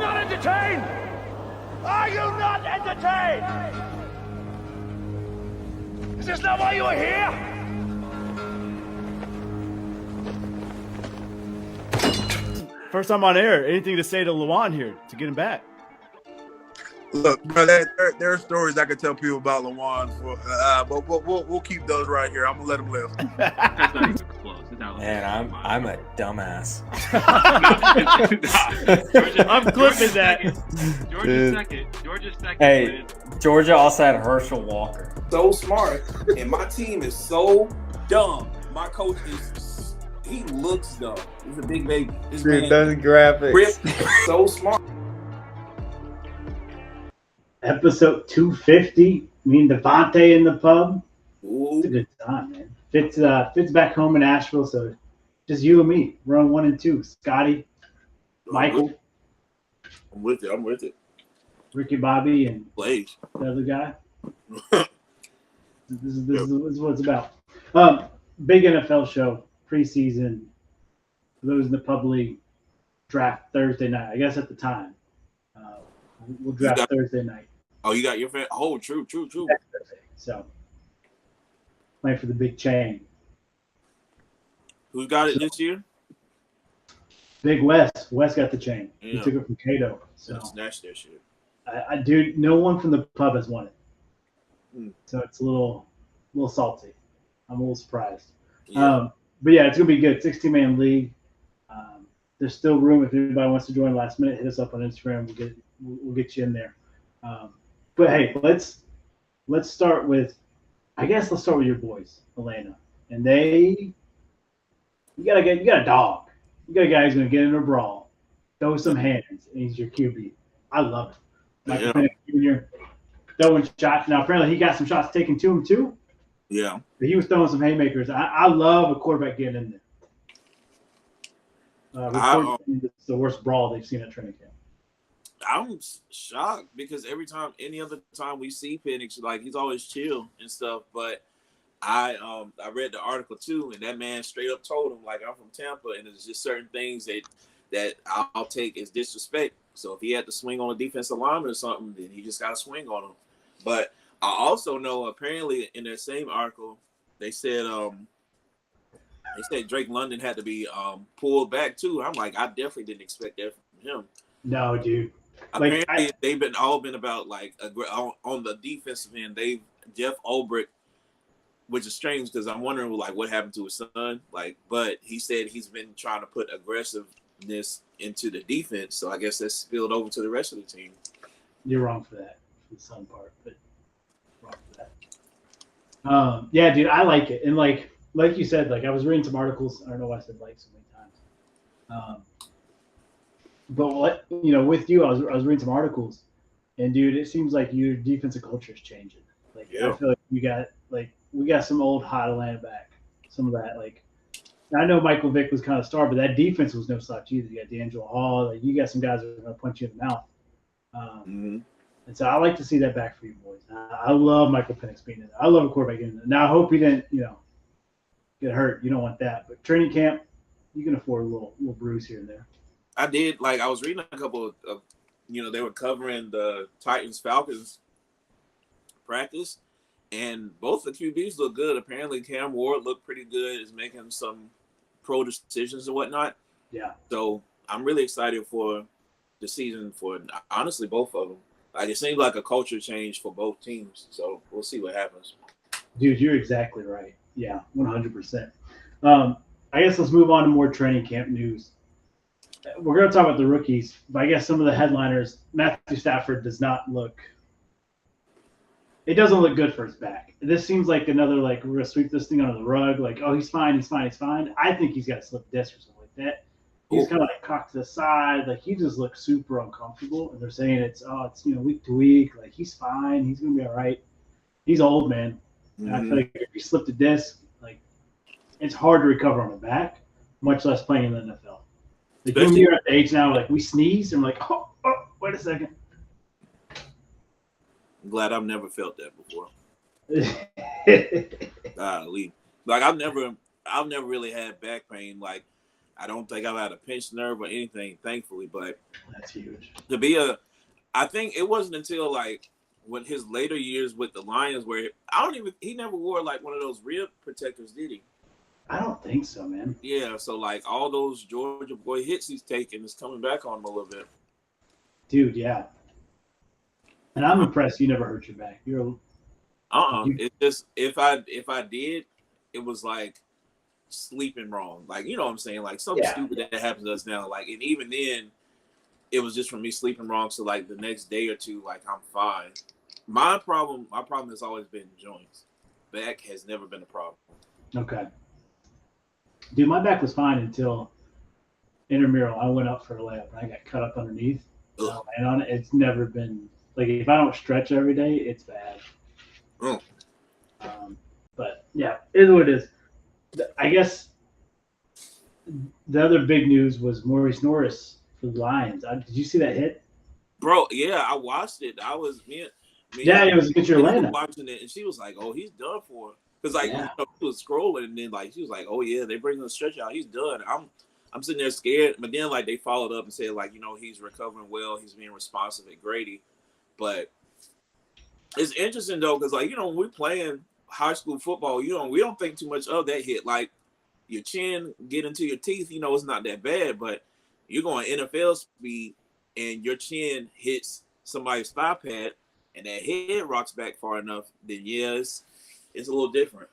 not entertained? Are you not entertained? Is this not why you are here? First time on air. Anything to say to Lewan here to get him back? Look, bro, there are stories I could tell people about Lewan, but we'll keep those right here. I'm gonna let him live. That's not even close. Man, I'm a dumbass. I'm clipping that. Georgia's second. Hey, Georgia also had Herschel Walker. So smart, and my team is so dumb. My coach he looks dumb. He's a big baby. This Dude, man, those graphics. Rip, so smart. Episode 250. Me and Devontae in the pub. Ooh. It's a good time, man. Fitz back home in Asheville, so just you and me. We're on 1 and 2. Scotty, Michael, I'm with it. Ricky Bobby, and Blaze. the other guy. This is what it's about. Big NFL show, preseason. For those in the pub league, draft Thursday night. I guess at the time. We'll draft Thursday night. Oh, you got your fan? Oh, true. So, playing for the big chain. Who's got it this year? Big West. West got the chain. Yeah. He took it from Cato. So, Snatch that shit. dude, no one from the pub has won it. So it's a little salty. I'm a little surprised. Yeah. But yeah, it's gonna be good. 16-man league. There's still room if anybody wants to join last minute. Hit us up on Instagram. We'll get you in there. But hey, let's start with. Let's start with your boys, Atlanta, and you got a dog. You got a guy who's gonna get in a brawl, throw some hands, and he's your QB. I love it. Michael Penix Jr. throwing shots. Now apparently he got some shots taken to him too. Yeah. But he was throwing some haymakers. I love a quarterback getting in there. It's the worst brawl they've seen at training camp. I'm shocked because any other time we see Penix, like he's always chill and stuff. But I read the article too, and that man straight up told him, like, I'm from Tampa, and there's just certain things that I'll take as disrespect. So if he had to swing on a defensive lineman or something, then he just got to swing on him. But I also know apparently in that same article they said Drake London had to be pulled back too. I'm like, I definitely didn't expect that from him. No, dude. Apparently, they've been about like on the defensive end. Jeff Ulbrich, which is strange because I'm wondering like what happened to his son. But he said he's been trying to put aggressiveness into the defense. So I guess that's spilled over to the rest of the team. You're wrong for that, for the son part, but wrong for that. Yeah, dude, I like it, and like you said, I was reading some articles. I don't know why I said so many times. But with you, I was reading some articles, and dude, it seems like your defensive culture is changing. I feel like we got some old hot Atlanta back. Some of that, I know Michael Vick was kind of star, but that defense was no slouch either. You got D'Angelo Hall, you got some guys that are going to punch you in the mouth. And so I like to see that back for you boys. I love Michael Penix being in there. I love a quarterback in there. Now I hope he didn't, get hurt. You don't want that. But training camp, you can afford a little bruise here and there. I did. I was reading a couple of they were covering the Titans-Falcons practice, and both the QBs look good. Apparently, Cam Ward looked pretty good. Is making some pro decisions and whatnot. Yeah. So I'm really excited for the season for honestly both of them. It seems like a culture change for both teams. So we'll see what happens. Dude, you're exactly right. Yeah, 100%. I guess let's move on to more training camp news. We're going to talk about the rookies, but I guess some of the headliners, Matthew Stafford doesn't look good for his back. This seems like another, we're going to sweep this thing under the rug. He's fine. I think he's got a slip disc or something like that. He's kind of cocked to the side. He just looks super uncomfortable. And they're saying it's week to week. He's fine. He's going to be all right. He's old, man. And I feel like if he slipped a disc, it's hard to recover on the back, much less playing in the NFL. When you're at the age now, we sneeze, and I'm oh, wait a second. I'm glad I've never felt that before. Golly. I've never really had back pain. I don't think I've had a pinched nerve or anything, thankfully. But That's huge. I think it wasn't until like when his later years with the Lions where he never wore like one of those rib protectors, did he? I don't think so, man. Yeah, so like all those Georgia boy hits he's taking is coming back on him a little bit. Dude, yeah. And I'm impressed you never hurt your back. You're It's just if I did, it was like sleeping wrong. Like, you know what I'm saying? Like something stupid that happens to us now. Like, and even then, it was just from me sleeping wrong. So like the next day or two, like I'm fine. My problem has always been joints. Back has never been a problem. okay. Dude, my back was fine until intramural. I went up for a layup and I got cut up underneath. And on it, it's never been like if I don't stretch every day, it's bad. Mm. But yeah, it is what it is. I guess the other big news was Maurice Norris for the Lions. Did you see that hit? Bro, yeah, I watched it. I was it was against your Atlanta. Watching it, and she was like, "Oh, he's done for." Because like Yeah. she was scrolling, and then like she was like, "Oh yeah, they bring the stretch out. He's done." I'm sitting there scared, but then like they followed up and said like, you know, he's recovering well. He's being responsive at Grady, but it's interesting though because like, you know, when we're playing high school football, you know, we don't think too much of that hit. Like your chin get into your teeth, you know, it's not that bad, but you're going NFL speed and your chin hits somebody's thigh pad and that head rocks back far enough, then yeah, it's a little different.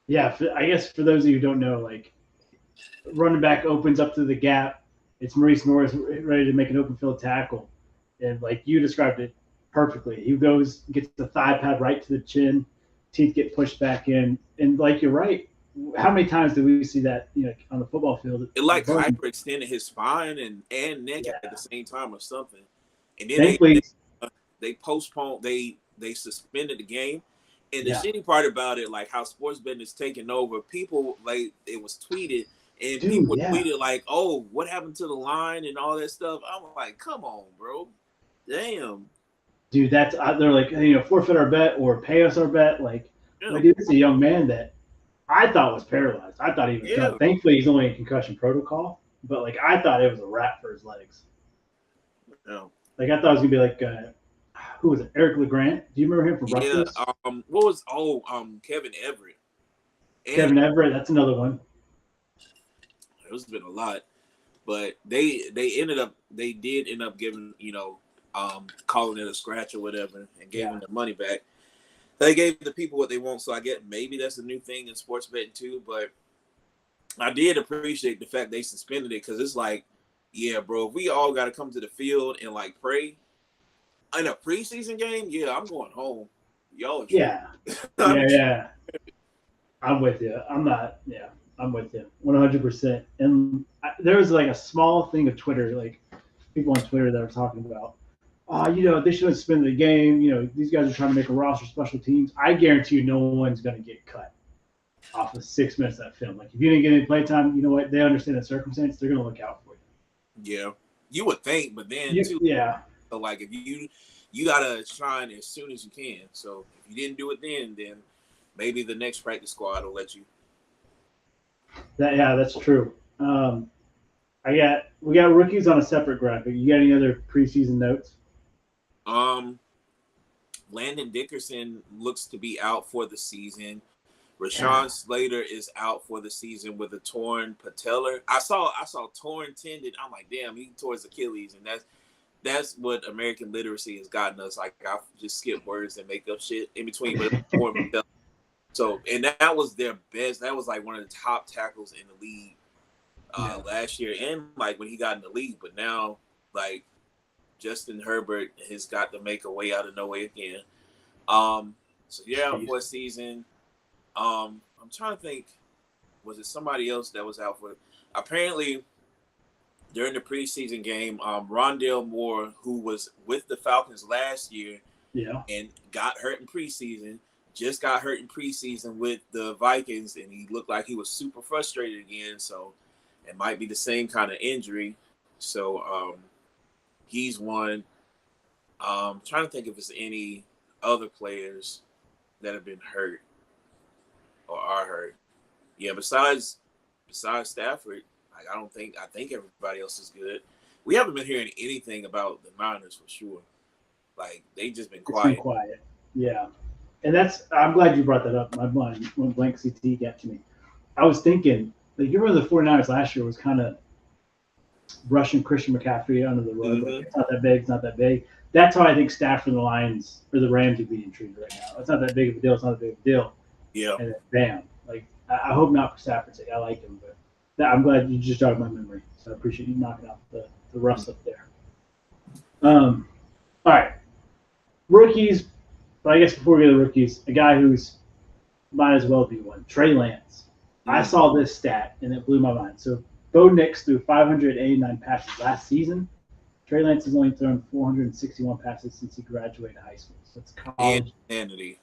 Yeah, I guess for those of you who don't know, like running back opens up to the gap. It's Maurice Norris ready to make an open field tackle. And like you described it perfectly. He gets the thigh pad right to the chin, teeth get pushed back in. And like you're right. How many times do we see that, you know, on the football field? It like hyperextended his spine and neck at the same time or something. And then they postponed, they suspended the game. And the shitty part about it, like how sports betting is taking over, people like it was tweeted and people tweeted like, "Oh, what happened to the line and all that stuff?" I'm like, "Come on, bro, damn, dude." That's they're like, you know, forfeit our bet or pay us our bet. Like, dude, it's a young man that I thought was paralyzed. I thought he was done. Thankfully, he's only in concussion protocol, but like I thought it was a wrap for his legs. Yeah. Like I thought it was gonna be like. Who was it? Eric LeGrand. Do you remember him from Rutgers? Kevin Everett. Kevin Everett, that's another one. There's been a lot, but they did end up giving, you know, calling it a scratch or whatever and gave them the money back. They gave the people what they want, so I get maybe that's a new thing in sports betting too. But I did appreciate the fact they suspended it because it's like, yeah, bro, if we all got to come to the field and like pray. In a preseason game, I'm going home. Y'all, yeah. I'm with you. I'm with you 100%. And there was like a small thing of Twitter, like people on Twitter that are talking about, you know, they shouldn't suspend the game. You know, these guys are trying to make a roster special teams. I guarantee you, no one's going to get cut off of 6 minutes of that film. Like if you didn't get any playtime, you know what? They understand the circumstance. They're going to look out for you. Yeah, you would think, but then So like if you gotta shine as soon as you can. So if you didn't do it then maybe the next practice squad will let you. That's true. We got rookies on a separate graphic. You got any other preseason notes? Landon Dickerson looks to be out for the season. Rashawn Slater is out for the season with a torn patellar. I saw torn tendon. I'm like, damn, he tore his Achilles, and that's what American literacy has gotten us. Like I just skip words and make up shit in between. But so, and that was their best. That was like one of the top tackles in the league last year, and like when he got in the league. But now, like Justin Herbert has got to make a way out of no way again. For a season. I'm trying to think. Was it somebody else that was out for it? Apparently. During the preseason game, Rondale Moore, who was with the Falcons last year and got hurt in preseason, just got hurt in preseason with the Vikings, and he looked like he was super frustrated again. So it might be the same kind of injury. So he's one. Trying to think if there's any other players that have been hurt or are hurt. Yeah, besides Stafford, Like I think everybody else is good. We haven't been hearing anything about the Niners for sure. Like they just been It's quiet. been quiet. Yeah. And I'm glad you brought that up. My mind when blank CT got to me. I was thinking, like, you remember the 49ers last year was kind of rushing Christian McCaffrey under the rug. Like, it's not that big, it's not that big. That's how I think Stafford and the Lions or the Rams are being treated right now. It's not that big of a deal. It's not that big of a deal. Yeah. And then bam. Like, I hope not for Stafford's sake. I like him, but I'm glad you just jogged my memory. So I appreciate you knocking out the rust up there. All right. Rookies. But I guess before we go to the rookies, a guy who's might as well be one, Trey Lance. I saw this stat, and it blew my mind. So Bo Nix threw 589 passes last season. Trey Lance has only thrown 461 passes since he graduated high school. So it's college. Insanity.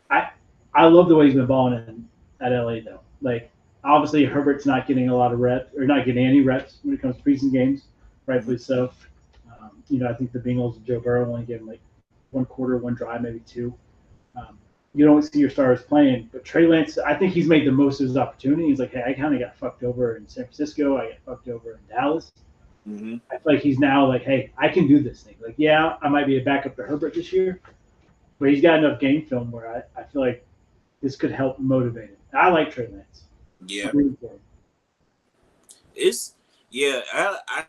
I love the way he's been balling at LA, though. Like, obviously, Herbert's not getting a lot of reps, or not getting any reps when it comes to preseason games, rightfully so. I think the Bengals and Joe Burrow only gave him like one quarter, one drive, maybe two. You don't see your stars playing, but Trey Lance, I think he's made the most of his opportunity. He's like, hey, I kind of got fucked over in San Francisco. I got fucked over in Dallas. Mm-hmm. I feel like he's now like, hey, I can do this thing. Like, yeah, I might be a backup to Herbert this year, but he's got enough game film where I feel like this could help motivate him. I like Trey Lance. Yeah. I'm rooting for him.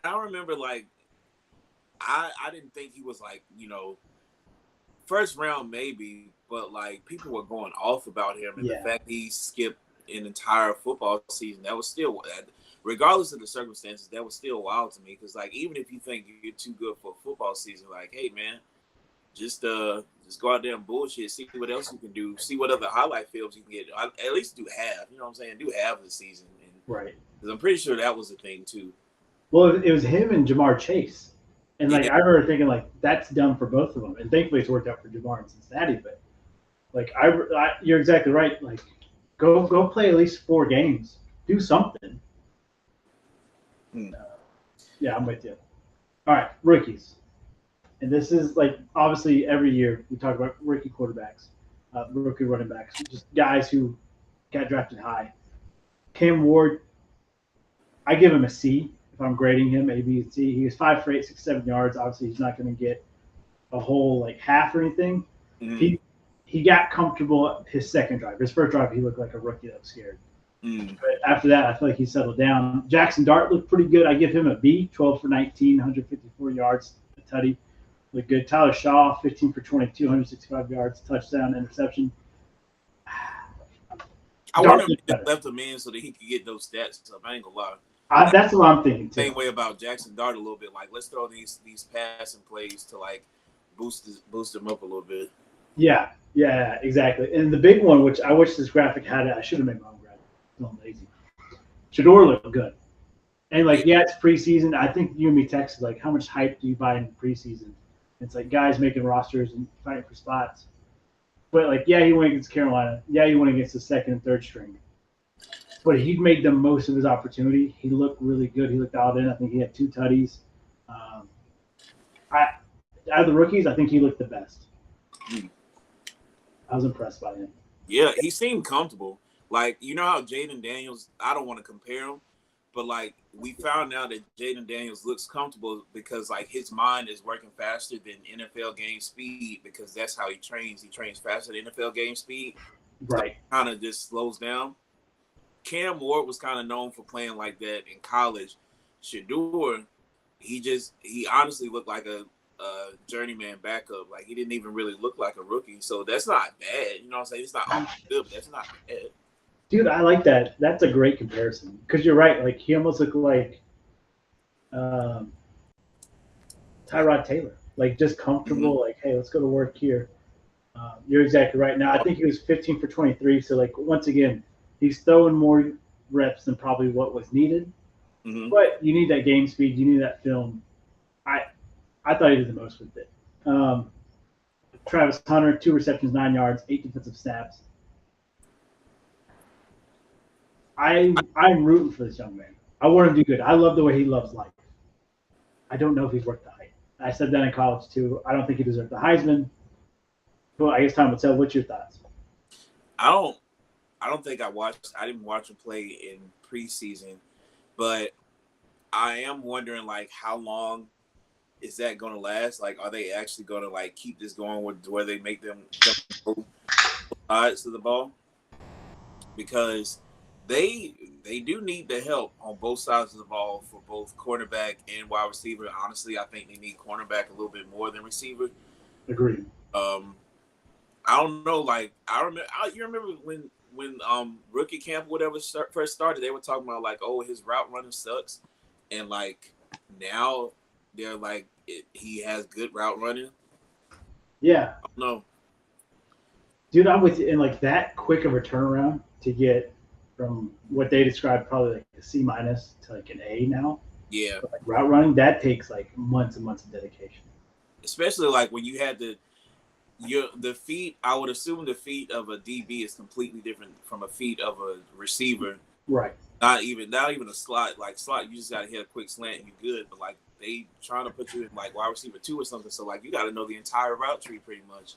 I remember like I didn't think he was like, first round maybe, but like people were going off about him and the fact he skipped an entire football season, that was still, regardless of the circumstances, that was still wild to me. Because like even if you think you're too good for a football season, like, hey man, just go out there and bullshit, see what else you can do, see what other highlight films you can get. At least do half, you know what I'm saying? Do half of the season. Right. Because I'm pretty sure that was the thing too. Well, it was him and Jamar Chase. And like I remember thinking like that's dumb for both of them, and thankfully it's worked out for Jamar in Cincinnati. But like you're exactly right. Like go play at least 4 games, do something. Yeah, I'm with you. All right, rookies, and this is like obviously every year we talk about rookie quarterbacks, rookie running backs, just guys who got drafted high. Cam Ward, I give him a C. I'm grading him A, B, and C. He was 5 for 8, 67 yards. Obviously, he's not going to get a whole like half or anything. Mm-hmm. He got comfortable his second drive. His first drive, he looked like a rookie that was scared. Mm-hmm. But after that, I feel like he settled down. Jackson Dart looked pretty good. I give him a B, 12 for 19, 154 yards, a tutty. Looked good. Tyler Shaw, 15 for 22, 165 yards, touchdown, interception. I wonder if he left him in so that he could get those stats up. I ain't gonna lie. That's what I'm thinking too. Same way about Jackson Dart a little bit. Like, let's throw these passing plays to like boost him up a little bit. Yeah, exactly. And the big one, which I wish this graphic had it, I should have made my own graphic. I'm lazy. Shador looked good. And like, it's preseason. I think you and me texted like, how much hype do you buy in preseason? It's like guys making rosters and fighting for spots. But like, he went against Carolina. Yeah, he went against the second and third string. But he made the most of his opportunity. He looked really good. He looked dialed in. I think he had 2 tutties. Out of the rookies, I think he looked the best. I was impressed by him. Yeah, he seemed comfortable. Like, you know how Jaden Daniels, I don't want to compare him, but like we found out that Jaden Daniels looks comfortable because like his mind is working faster than NFL game speed because that's how he trains. He trains faster than NFL game speed. Right. So kind of just slows down. Cam Ward was kind of known for playing like that in college. Shador, he honestly looked like a journeyman backup. Like he didn't even really look like a rookie. So that's not bad. You know what I'm saying? It's not good, but that's not bad. Dude, I like that. That's a great comparison because you're right. Like he almost looked like Tyrod Taylor. Like just comfortable. Like, hey, let's go to work here. You're exactly right. Now I think he was 15 for 23. So like once again, he's throwing more reps than probably what was needed. Mm-hmm. But you need that game speed. You need that film. I thought he did the most with it. Travis Hunter, 2 receptions, 9 yards, 8 defensive snaps. I'm rooting for this young man. I want him to do good. I love the way he loves life. I don't know if he's worth the hype. I said that in college too. I don't think he deserves the Heisman. Well, I guess time will tell. What's your thoughts? I don't think I didn't watch him play in preseason, but I am wondering like how long is that going to last? Like, are they actually going to like keep this going where they make them both sides of the ball? Because they do need the help on both sides of the ball for both cornerback and wide receiver. Honestly, I think they need cornerback a little bit more than receiver. Agreed. I don't know. Like you remember when rookie camp or whatever first started, they were talking about like, oh, his route running sucks, and like now they're like he has good route running. Yeah. I don't know. Dude, I'm with you. And like that quick of a turnaround to get from what they described probably like a C- to like an A now. Yeah. But like route running, that takes like months and months of dedication. Especially like when you had the feet. I would assume the feet of a DB is completely different from a feet of a receiver. Right. Not even a slot. Like slot, you just gotta hit a quick slant and you're good. But like they trying to put you in like wide receiver 2 or something. So like you got to know the entire route tree pretty much.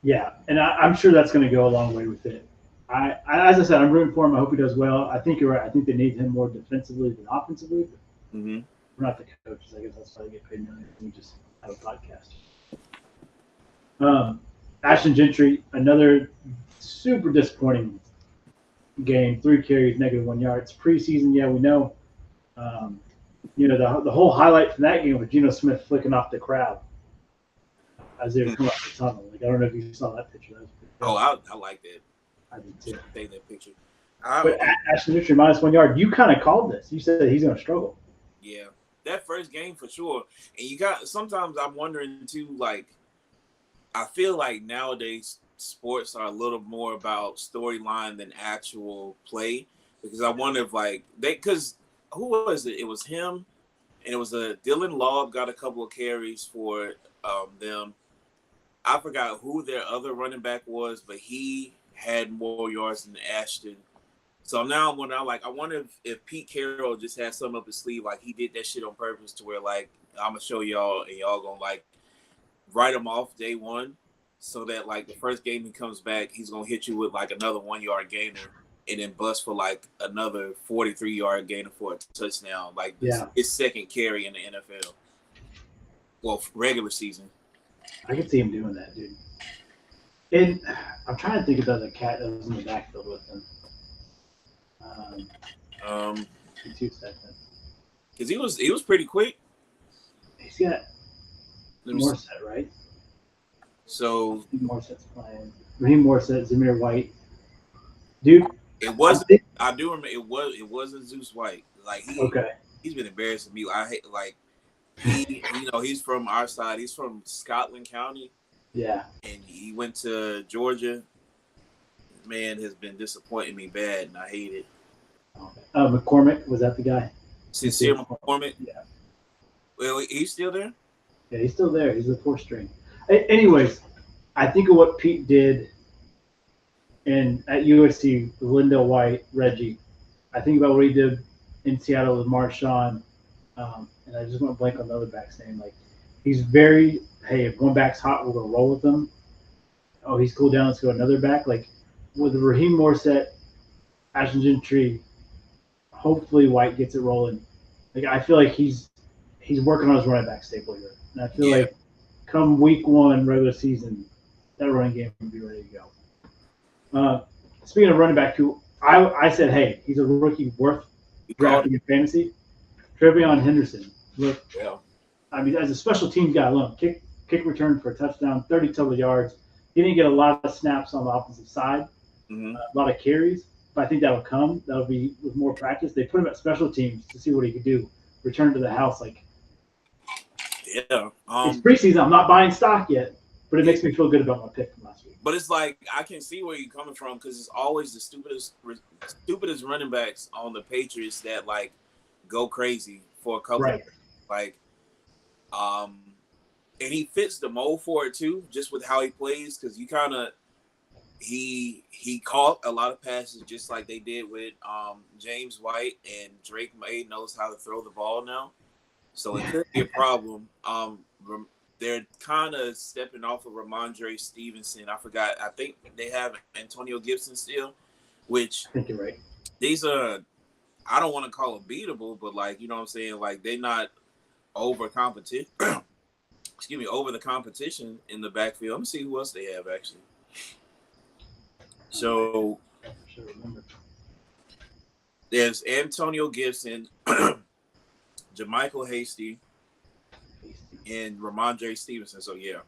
Yeah, and I'm sure that's going to go a long way with it. I as I said, I'm rooting for him. I hope he does well. I think you're right. I think they need him more defensively than offensively. But Mm-hmm. we're not the coaches. I guess that's why they get paid millions. We just have a podcast. Ashton Gentry, another super disappointing game. 3 carries, -1 yard. It's preseason, yeah, we know. The whole highlight from that game was Geno Smith flicking off the crowd as they were coming out the tunnel. Like I don't know if you saw that picture. That was pretty Oh, I like that. I did too. Take that picture. But Ashton Gentry -1 yard. You kind of called this. You said he's going to struggle. Yeah, that first game for sure. And you got sometimes I'm wondering too. Like, I feel like nowadays sports are a little more about storyline than actual play. Because I wonder if because who was it? It was him, and it was Dylan Laub got a couple of carries for them. I forgot who their other running back was, but he had more yards than Ashton. So now I'm wondering, I wonder if Pete Carroll just had something up his sleeve, like he did that shit on purpose to where like I'm gonna show y'all and y'all gonna like write him off day one, so that like the first game he comes back, he's gonna hit you with like another 1 yard gainer and then bust for like another 43-yard gainer for a touchdown, like his second carry in the NFL. Well, regular season. I could see him doing that, dude. And I'm trying to think of the other cat that was in the backfield with him. 2 seconds. Because he was pretty quick. He's got Morset, right? So Morset's playing. Raheem Morset, Zamir White. Dude, it wasn't. I do remember it wasn't Zeus White. Like he's been embarrassing me. I hate like he's from our side. He's from Scotland County. Yeah. And he went to Georgia. Man has been disappointing me bad, and I hate it. McCormick, was that the guy? Sincere McCormick? Yeah. Well, he's still there? Yeah, he's still there. He's the 4th string. Anyways, I think of what Pete did at USC with Lindell White, Reggie. I think about what he did in Seattle with Marshawn. And I just went blank on the other back's name. Like, he's very, hey, if one back's hot, we're going to roll with them. Oh, he's cooled down, let's go another back. Like, with Raheem Morset, Ashton Gentry, hopefully White gets it rolling. Like, I feel like he's working on his running back stable here. And I feel like come week 1, regular season, that running game will be ready to go. Speaking of running back, who I said, hey, he's a rookie worth drafting in fantasy. Trevion Henderson. Look, I mean, as a special teams guy alone, kick return for a touchdown, 30 total yards. He didn't get a lot of snaps on the offensive side, a lot of carries, but I think that'll come. That'll be with more practice. They put him at special teams to see what he could do. Return to the house, it's preseason. I'm not buying stock yet, but it makes me feel good about my pick from last week. But it's like I can see where you're coming from because it's always the stupidest running backs on the Patriots that like go crazy for a couple. Right. Like, and he fits the mold for it too, just with how he plays. Because you kind of he caught a lot of passes just like they did with James White, and Drake May knows how to throw the ball now, so it could be a problem. They're kind of stepping off of Ramondre Stevenson. I think they have Antonio Gibson still, which I think you're right. these are, I don't want to call them beatable, but like, you know what I'm saying? Like they're not over competition. Excuse me, over the competition in the backfield. Let me see who else they have actually. So there's Antonio Gibson, JaMycal Hasty, and Ramondre Stevenson. So yeah.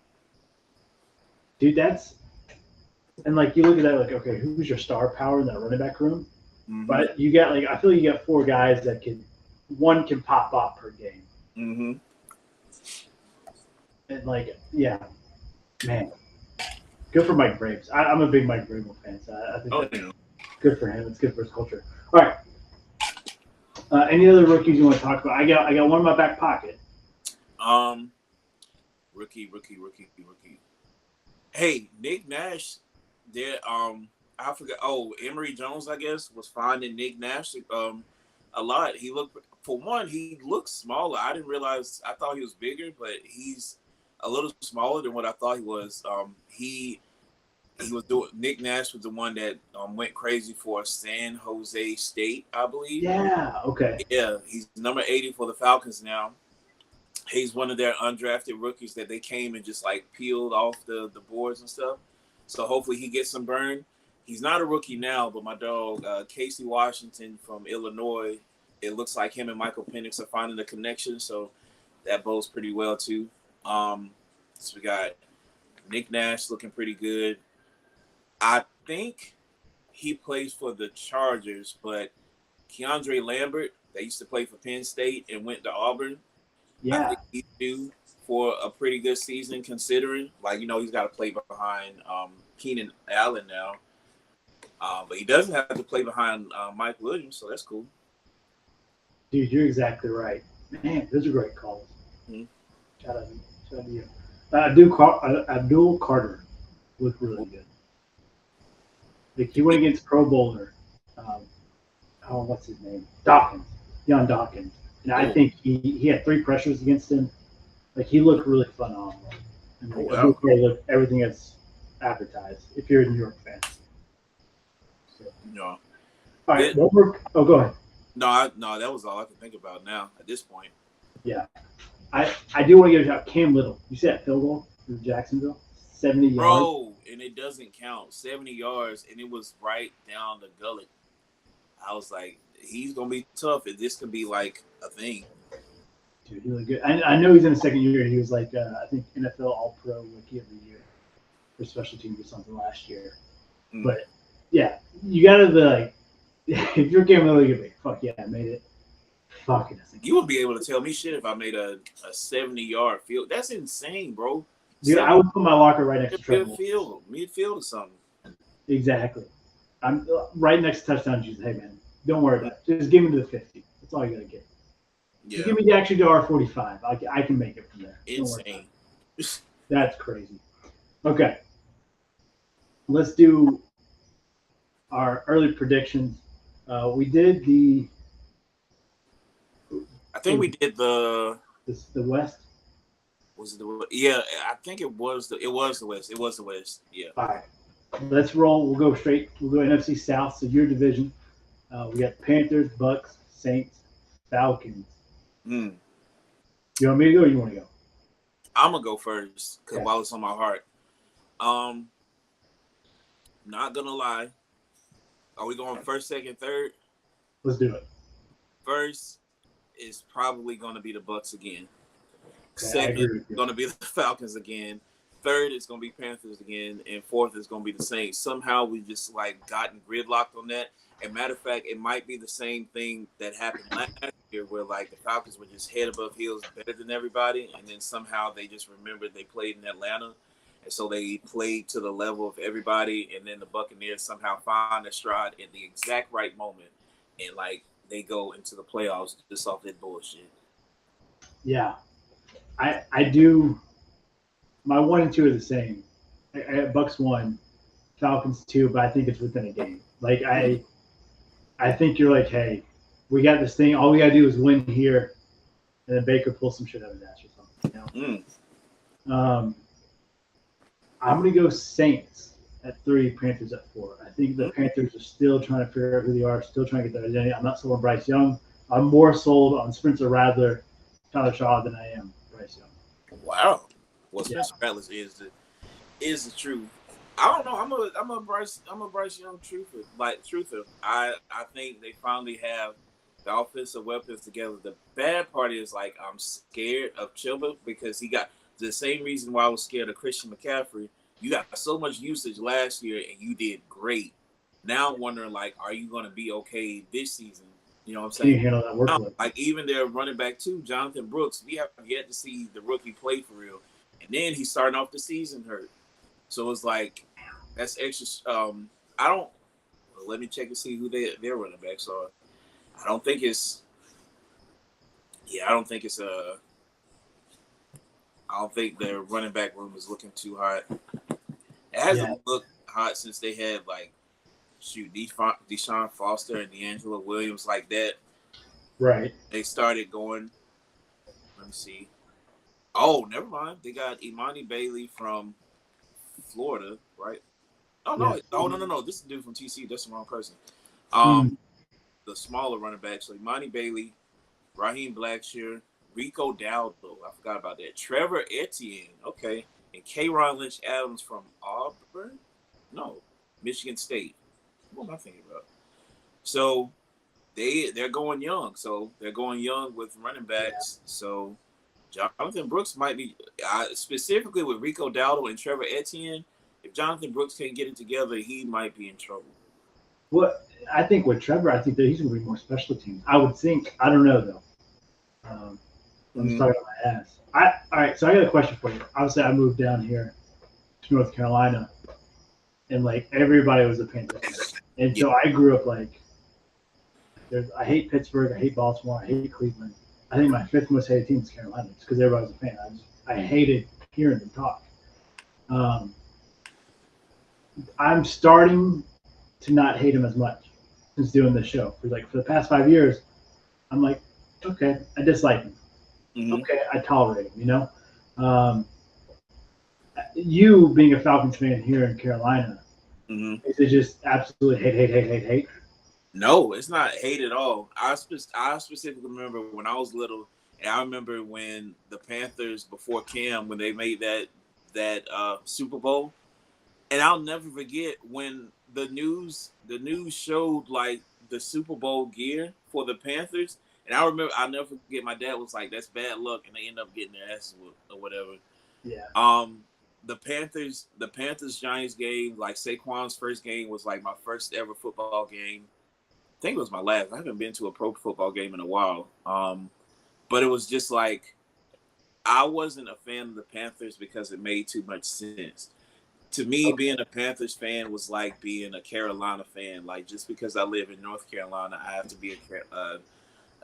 Dude, and like you look at that, like, okay, who's your star power in that running back room? Mm-hmm. But you got I feel you got 4 guys that one can pop off per game. Mm-hmm. And like, yeah, man, good for Mike Vrabel. I'm a big Mike Vrabel fan, so I think that's good for him. It's good for his culture. All right. Any other rookies you want to talk about? I got one in my back pocket. Rookie. Hey, Nick Nash. There. I forgot. Oh, Emory Jones, I guess, was finding Nick Nash a lot. He looked smaller. I didn't realize. I thought he was bigger, but he's a little smaller than what I thought he was. He was doing. Nick Nash was the one that went crazy for San Jose State, I believe. Yeah. Okay. Yeah, he's number 80 for the Falcons now. He's one of their undrafted rookies that they came and just like peeled off the boards and stuff. So hopefully he gets some burn. He's not a rookie now, but my dog Casey Washington from Illinois, it looks like him and Michael Penix are finding a connection. So that bodes pretty well too. So we got Nick Nash looking pretty good. I think he plays for the Chargers, but Keandre Lambert, that used to play for Penn State and went to Auburn. Yeah. I think he's due for a pretty good season considering, like, you know, he's got to play behind Keenan Allen now. But he doesn't have to play behind Mike Williams, so that's cool. Dude, you're exactly right. Man, those are great calls. Mm-hmm. Shout out to you. Abdul Carter looked really good. Like he went against Pro Bowler. What's his name? Jan Dawkins. And I think he had 3 pressures against him. Like he looked really phenomenal. And like, Abdul Carter looked everything that's advertised. If you're a New York fan. So. No. All right. One more. Oh, go ahead. No, that was all I could think about now at this point. Yeah. I do want to give a shout. Cam Little. You see that field goal for Jacksonville? 70 yards. Bro, and it doesn't count. 70 yards, and it was right down the gullet. I was like, he's going to be tough, and this could be like a thing. Dude, he looked good. I know he's in his second year. He was like, I think, NFL All-Pro Rookie of the Year for special teams or something last year. Mm. But, yeah, you got to be like, if you're Cam Little, you're like, fuck yeah, I made it. Fuck it. You would be able to tell me shit if I made a 70-yard field. That's insane, bro. Dude, I would put my locker right next to Trevor. Midfield or something. Exactly. I'm right next to touchdown. She's hey man, don't worry about it. Just give me to the 50. That's all you gotta get. Yeah. Just give me the actually to R45. I can make it from there. Insane. That's crazy. Okay. Let's do our early predictions. We did the. I think we did the West. Was it the? Yeah, I think it was the West. It was the West. Yeah. All right. Let's roll. We'll go straight. We'll go NFC South. So your division. We got Panthers, Bucks, Saints, Falcons. You want me to go or you want to go? I'm gonna go first because while it's on my heart. Not gonna lie. Are we going first, second, third? Let's do it. First is probably gonna be the Bucks again. Okay, Second is gonna be the Falcons again. Third is gonna be Panthers again, and fourth is gonna be the Saints. Somehow we just like gotten gridlocked on that. And matter of fact, it might be the same thing that happened last year, where like the Falcons were just head above heels, better than everybody, and then somehow they just remembered they played in Atlanta, and so they played to the level of everybody. And then the Buccaneers somehow find their stride in the exact right moment, and like they go into the playoffs just off that bullshit. Yeah, I do. My 1 and 2 are the same. I got Bucks 1, Falcons 2, but I think it's within a game. Like I think you're like, hey, we got this thing. All we gotta do is win here, and then Baker pulls some shit out of his ass or something. You know? I'm gonna go Saints, at 3, Panthers at 4. I think the Panthers are still trying to figure out who they are, still trying to get their identity. I'm not sold on Bryce Young. I'm more sold on Spencer Rattler, Tyler Shaw than I am Bryce Young. Wow. Well, Spencer Rattler is the truth. I don't know. I'm a Bryce Young truther. I think they finally have the offensive weapons together. The bad part is like I'm scared of Chuba because he got the same reason why I was scared of Christian McCaffrey. You got so much usage last year and you did great. Now I'm wondering, like, are you going to be okay this season? You know what I'm saying? Can you handle that workload? Like, even their running back, too, Jonathan Brooks, we have yet to see the rookie play for real. And then he's starting off the season hurt. So it's like, that's extra. Let me check and see who their running backs are. I don't think it's I don't think their running back room is looking too hot. It hasn't looked hot since they had Deshaun Foster and D'Angelo Williams like that. Right. They started going. Let me see. Oh, never mind. They got Imani Bailey from Florida, right? Oh no! Yeah. Oh no! This is the dude from TCU. That's the wrong person. The smaller running backs, like Imani Bailey, Raheem Blackshear, Rico Dowdle. I forgot about that. Trevor Etienne. Okay. And K-Ron Lynch Adams from Auburn? No, Michigan State. What am I thinking about? So they're going young. So they're going young with running backs. So Jonathan Brooks might be specifically with Rico Dowdle and Trevor Etienne. If Jonathan Brooks can't get it together, he might be in trouble. Well, I think with Trevor, I think that he's going to be more special teams. I would think. I don't know though. I'm just talking about my ass. All right, so I got a question for you. Obviously, I moved down here to North Carolina, and like everybody was a Panther fan. And so I grew up like, I hate Pittsburgh, I hate Baltimore, I hate Cleveland. I think my 5th most hated team is Carolina, just because everybody was a fan. I hated hearing them talk. I'm starting to not hate him as much since doing this show. For the past 5 years, I'm like, okay, I dislike him. Mm-hmm. Okay, I tolerate him, you know? You being a Falcons fan here in Carolina, is it just absolutely hate? No, it's not hate at all. I specifically remember when I was little, and I remember when the Panthers, before Cam, when they made that Super Bowl, and I'll never forget when the news showed like the Super Bowl gear for the Panthers. And I remember, I'll never forget, my dad was like, that's bad luck, and they end up getting their asses whooped or whatever. Yeah. The Panthers Giants game, like Saquon's first game was like my first ever football game. I think it was my last. I haven't been to a pro football game in a while. But it was just like, I wasn't a fan of the Panthers because it made too much sense. To me, being a Panthers fan was like being a Carolina fan. Like, just because I live in North Carolina, I have to be a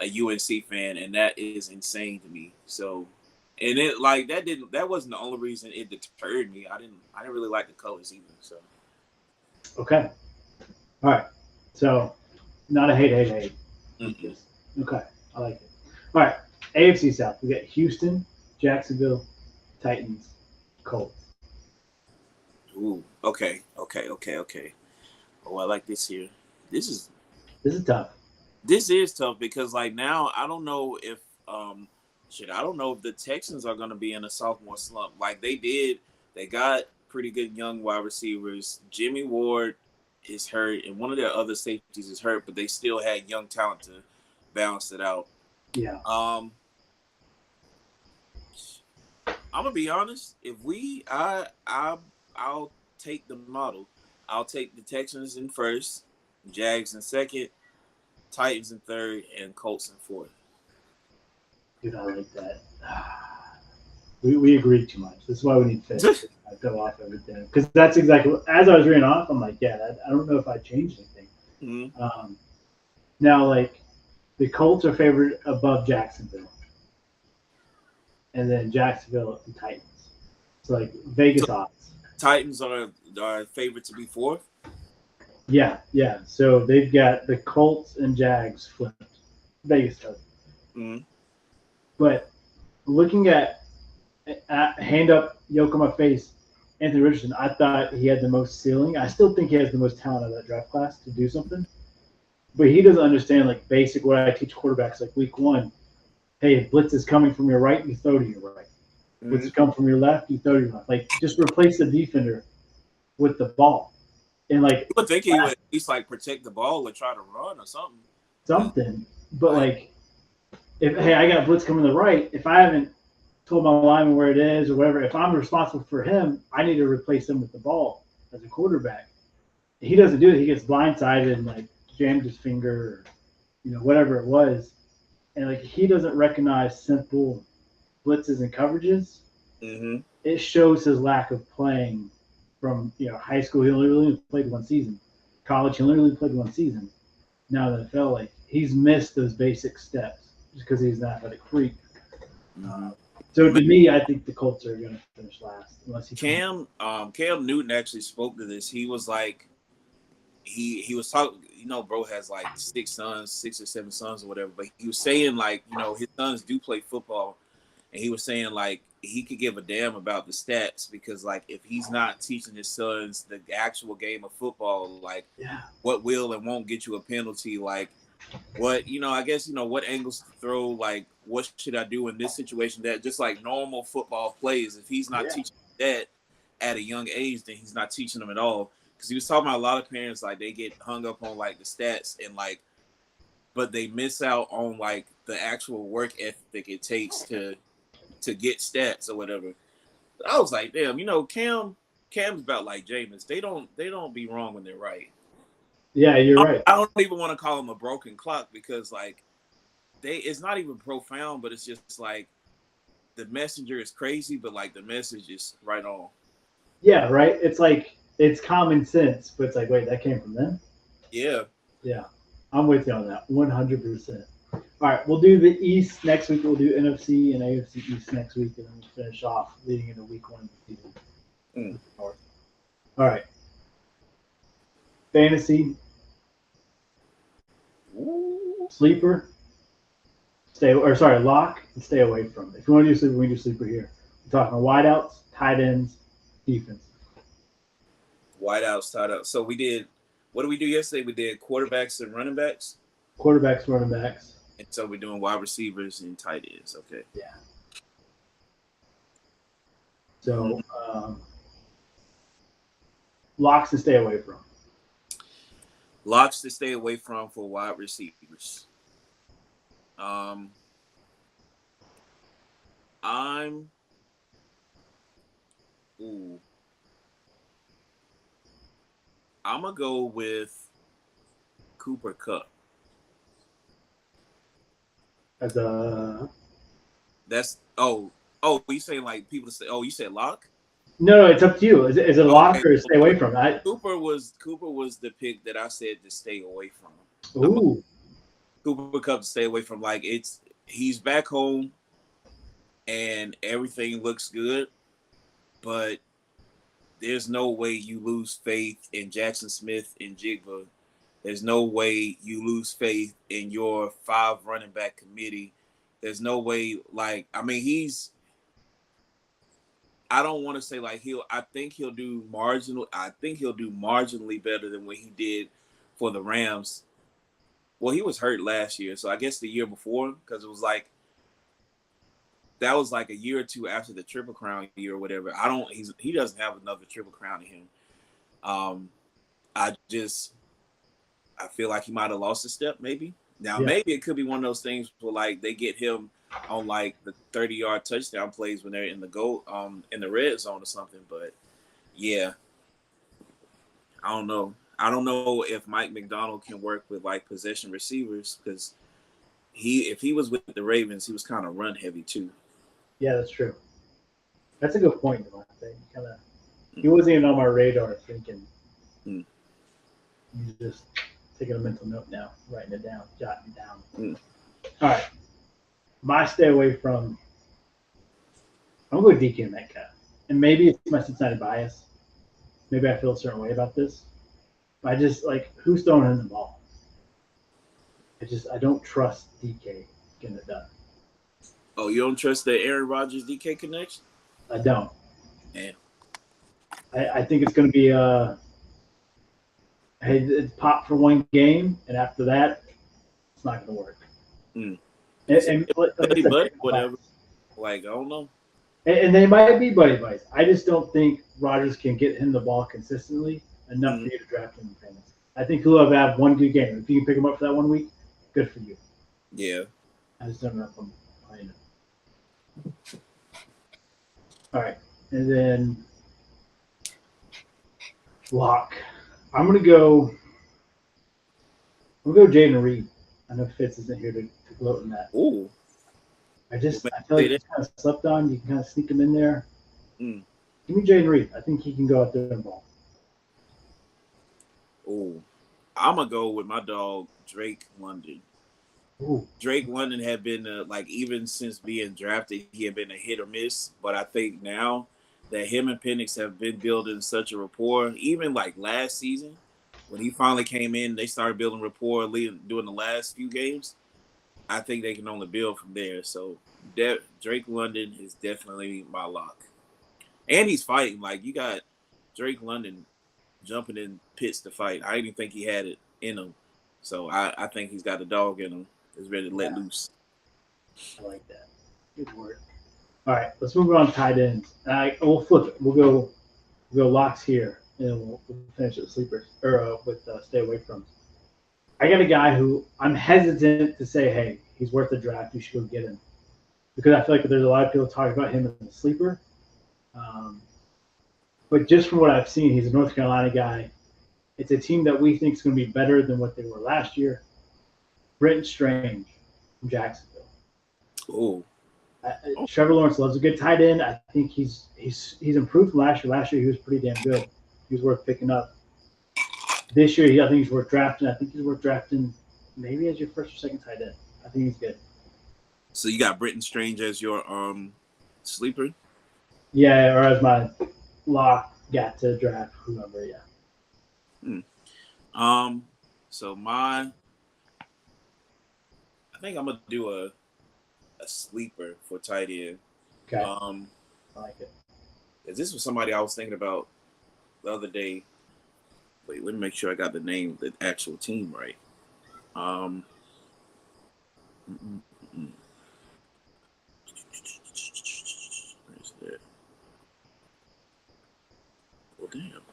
UNC fan, and that is insane to me. So, and it like that wasn't the only reason it deterred me. I didn't really like the colors either. So, okay, all right. So, not a hate. Mm-hmm. Okay, I like it. All right, AFC South. We got Houston, Jacksonville, Titans, Colts. Ooh, okay. Oh, I like this here. This is tough. This is tough because like now I don't know if the Texans are going to be in a sophomore slump. Like they got pretty good young wide receivers. Jimmy Ward is hurt, and one of their other safeties is hurt, but they still had young talent to balance it out. Yeah. I'm gonna be honest. I'll take the model. I'll take the Texans in first, Jags in second, Titans in third, and Colts in fourth. Dude, I like that. We agreed too much. That's why we need to go off everything. Because that's exactly what, as I was reading off, I'm like, yeah, I don't know if I changed anything. Mm-hmm. Now, like, the Colts are favored above Jacksonville. And then Jacksonville and Titans. So, like, Vegas odds. Titans are favored to be fourth? Yeah. So they've got the Colts and Jags flipped. Vegas does. Mm-hmm. But looking at hand up, yoke on my face, Anthony Richardson, I thought he had the most ceiling. I still think he has the most talent of that draft class to do something. But he doesn't understand like basic what I teach quarterbacks like week one. Hey, if blitz is coming from your right, you throw to your right. Blitz is coming from your left, you throw to your left. Like just replace the defender with the ball. And like You would think he would at least like protect the ball or try to run or something. But like if hey, I got blitz coming to the right, if I haven't told my lineman where it is or whatever, if I'm responsible for him, I need to replace him with the ball as a quarterback. He doesn't do it. He gets blindsided and like jammed his finger or whatever it was. And like he doesn't recognize simple blitzes and coverages. Mm-hmm. It shows his lack of playing from high school. He literally played one season. College, he literally played one season. Now in the NFL, like he's missed those basic steps just because he's an athletic freak. So to me, I think the Colts are going to finish last unless he Cam Newton actually spoke to this. He was like, he was talking. Bro has like 6 or 7 sons or whatever. But he was saying like, his sons do play football, and he was saying like he could give a damn about the stats because like if he's not teaching his sons the actual game of football, like what will and won't get you a penalty, like what I guess what angles to throw, like what should I do in this situation, that just like normal football plays. If he's not teaching that at a young age, then he's not teaching them at all. Because he was talking about a lot of parents, like they get hung up on like the stats and like, but they miss out on like the actual work ethic it takes to get stats or whatever. I was like, damn, Cam's about like Jameis. They don't be wrong when they're right. Yeah, you're right. I don't even want to call him a broken clock because like it's not even profound, but it's just like the messenger is crazy, but like the message is right on. Yeah, right. It's like it's common sense, but it's like, wait, that came from them? Yeah. Yeah. I'm with you on that 100%. All right, we'll do the East next week. We'll do NFC and AFC East next week, and then we'll finish off leading into week 1 of the season. All right. Fantasy. Sleeper. Lock and stay away from it. If you want to do sleeper, we can do sleeper here. We're talking wideouts, tight ends, defense. Wideouts, tight outs. So we did, what did we do yesterday? We did quarterbacks and running backs. Quarterbacks, running backs. And so we're doing wide receivers and tight ends. Okay. Yeah. So locks to stay away from. Locks to stay away from for wide receivers. I'm gonna go with Cooper Kupp. As a you saying like people to say? Oh, you said lock? No, it's up to you. Is it a lock or stay away from? Cooper was the pick that I said to stay away from. Ooh. Cooper Kupp to stay away from. Like he's back home, and everything looks good, but there's no way you lose faith in Jackson Smith and Jigba. There's no way you lose faith in your 5 running back committee. There's no way, like, I mean, I don't want to say like I think he'll do marginally better than what he did for the Rams. Well, he was hurt last year, so I guess the year before, because it was like that was like a year or two after the Triple Crown year or whatever. He doesn't have another Triple Crown in him. I feel like he might have lost a step, maybe. Now, maybe it could be one of those things where like they get him on like the 30-yard touchdown plays when they're in the goal, in the red zone or something. But yeah, I don't know. I don't know if Mike McDonald can work with like possession receivers because if he was with the Ravens, he was kind of run heavy too. Yeah, that's true. That's a good point, I think. He wasn't even on my radar thinking. He's just taking a mental note now, writing it down, jotting it down. All right. My stay away from, I'm going to go DK Metcalf. And maybe it's my Cincinnati bias. Maybe I feel a certain way about this. But I just, like, who's throwing him the ball? I don't trust DK getting it done. Oh, you don't trust the Aaron Rodgers DK connection? I don't. Man. I think it's going to be hey, it's pop for one game, and after that, it's not going to work. Mm. And like I Buddy, said, buddy, whatever. Like, I don't know. and they might be buddy buddies. I just don't think Rodgers can get him the ball consistently enough for you to draft him in fantasy. I think he'll have one good game. If you can pick him up for that 1 week, good for you. Yeah. I just don't know if I'm playing it. All right, and then lock. I'm gonna go Jaden Reed. I know Fitz isn't here to gloat in that. Ooh. I feel like he's kind of slept on. You can kind of sneak him in there. Mm. Give me Jaden Reed. I think he can go out there and ball. Ooh. I'm gonna go with my dog Drake London. Ooh. Drake London had been even since being drafted, he had been a hit or miss. But I think now that him and Penix have been building such a rapport, even like last season when he finally came in, they started building rapport doing the last few games. I think they can only build from there. So Drake London is definitely my lock, and he's fighting. Like, you got Drake London jumping in pits to fight. I didn't think he had it in him, so I think he's got a dog in him. He's ready to let loose. I like that. Good word. All right, let's move on to tight ends. We'll flip it. We'll go locks here, and we'll finish with sleepers or with stay away from. I got a guy who I'm hesitant to say, hey, he's worth a draft. You should go get him, because I feel like there's a lot of people talking about him as a sleeper. But just from what I've seen, he's a North Carolina guy. It's a team that we think is going to be better than what they were last year. Brenton Strange from Jacksonville. Oh. Trevor Lawrence loves a good tight end. I think he's improved from last year. Last year he was pretty damn good. He was worth picking up. This year I think he's worth drafting. I think he's worth drafting maybe as your first or second tight end. I think he's good. So you got Brenton Strange as your sleeper? Yeah, or as my lock got to draft whoever. Yeah. So I think I'm gonna do a sleeper for tight end. Okay. I like it. This was somebody I was thinking about the other day. Wait, let me make sure I got the name, the actual team right. Where's that? Well, damn.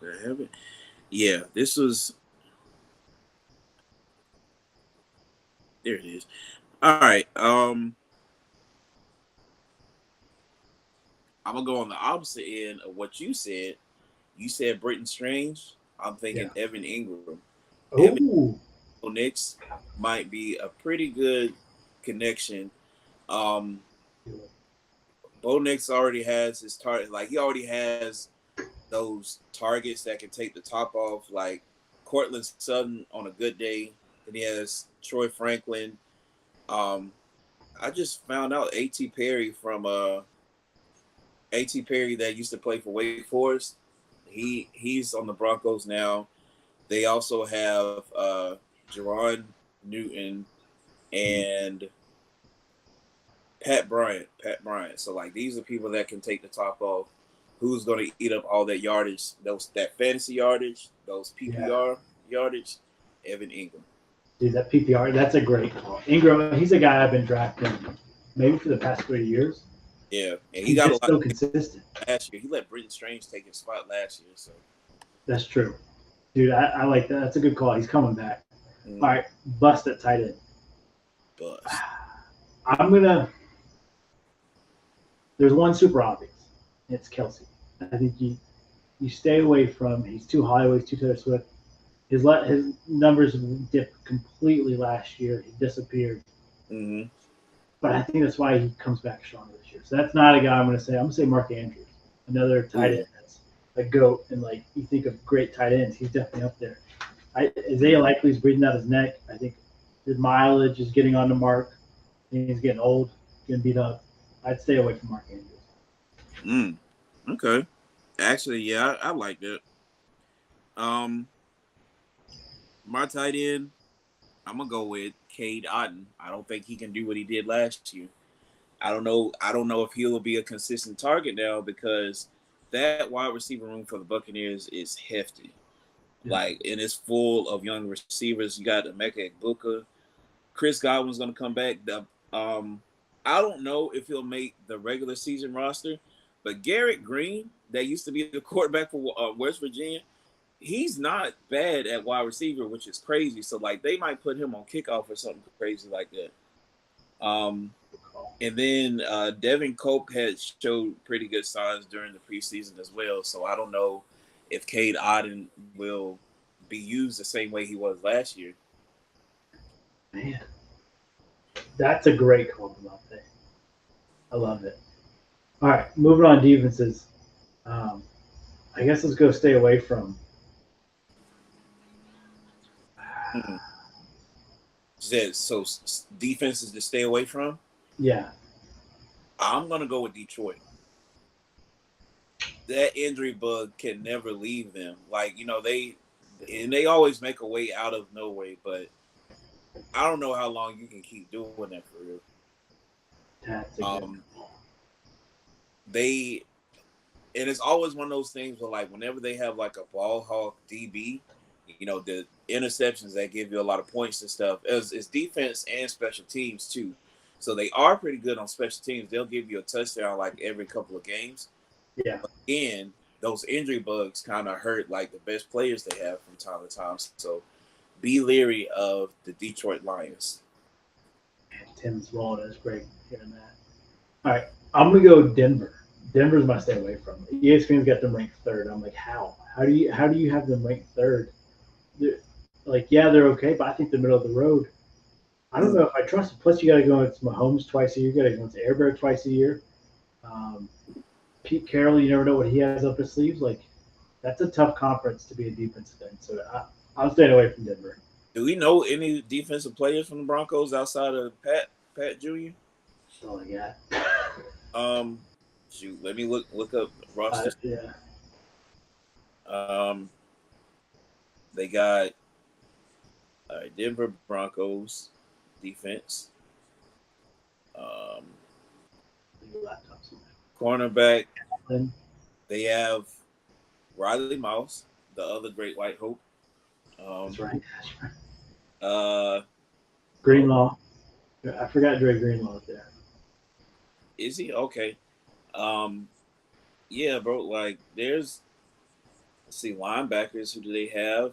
Did I have it? Yeah, this was. There it is. All right. I'm gonna go on the opposite end of what you said. You said Brenton Strange. I'm thinking Evan Ingram. Ooh. Evan Nix might be a pretty good connection. Bo Nix already has his target. Like, he already has those targets that can take the top off. Like Cortland Sutton on a good day. Then he has Troy Franklin. I just found out A.T. Perry from A.T. Perry that used to play for Wake Forest. He's on the Broncos now. They also have Jerron Newton and Pat Bryant. So, like, these are people that can take the top off. Who's going to eat up all that yardage, that fantasy yardage, those PPR yardage? Evan Ingram. Dude, that PPR, that's a great call. Ingram, he's a guy I've been drafting maybe for the past 3 years. Yeah, and He's got a lot so consistent. last year. He let Brenton Strange take his spot last year. So That's true. Dude, I like that. That's a good call. He's coming back. All right, bust at tight end. Bust. There's one super obvious. It's Kelsey. I think you stay away from. He's too Hollywood. He's too Taylor Swift. His numbers dipped completely last year. He disappeared. Mm-hmm. But I think that's why he comes back stronger this year. So that's not a guy I'm going to say. I'm going to say Mark Andrews, another tight end that's a GOAT. And, like, you think of great tight ends, he's definitely up there. Isaiah Likely's breathing out his neck. I think his mileage is getting on the mark. He's getting old, getting beat up. I'd stay away from Mark Andrews. Okay. Actually, yeah, I like that. My tight end, I'm gonna go with Cade Otton. I don't think he can do what he did last year. I don't know if he'll be a consistent target now because that wide receiver room for the Buccaneers is hefty. Yeah. Like, and it's full of young receivers. You got Emeka Egbuka. Chris Godwin's going to come back. I don't know if he'll make the regular season roster, but Garrett Green, that used to be the quarterback for West Virginia, he's not bad at wide receiver, which is crazy. So, like, they might put him on kickoff or something crazy like that. And then Devin Cope had showed pretty good signs during the preseason as well. So I don't know if Cade Otton will be used the same way he was last year. Man, that's a great call, Devontae. I love it. All right, moving on defenses. I guess let's go stay away from. So defenses to stay away from? Yeah. I'm going to go with Detroit. That injury bug can never leave them. Like, you know, they always make a way out of no way, but I don't know how long you can keep doing that for real. That's a good And it's always one of those things where, like, whenever they have like a ball hawk DB, you know, the interceptions that give you a lot of points and stuff, it's defense and special teams too. So they are pretty good on special teams. They'll give you a touchdown like every couple of games. Yeah. But again, those injury bugs kind of hurt like the best players they have from time to time. So be leery of the Detroit Lions. Tim's rolling is great hearing that. All right, I'm gonna go Denver. Denver's my stay away from. ESPN's got them ranked third. I'm like, how? How do you have them ranked third? They're okay, but I think the middle of the road. I don't know if I trust it. Plus, you got to go into Mahomes twice a year. You got to go into Airbear twice a year. Pete Carroll, you never know what he has up his sleeves. Like, that's a tough conference to be a defensive end. So I'm staying away from Denver. Do we know any defensive players from the Broncos outside of Pat Jr.? That's all I got. Shoot, let me look up roster. Yeah. They got Denver Broncos defense. Cornerback. They have Riley Mouse, the other great white hope. That's right. Greenlaw. I forgot Dre Greenlaw was there. Is he? Okay. Yeah, bro. Like, let's see, linebackers. Who do they have?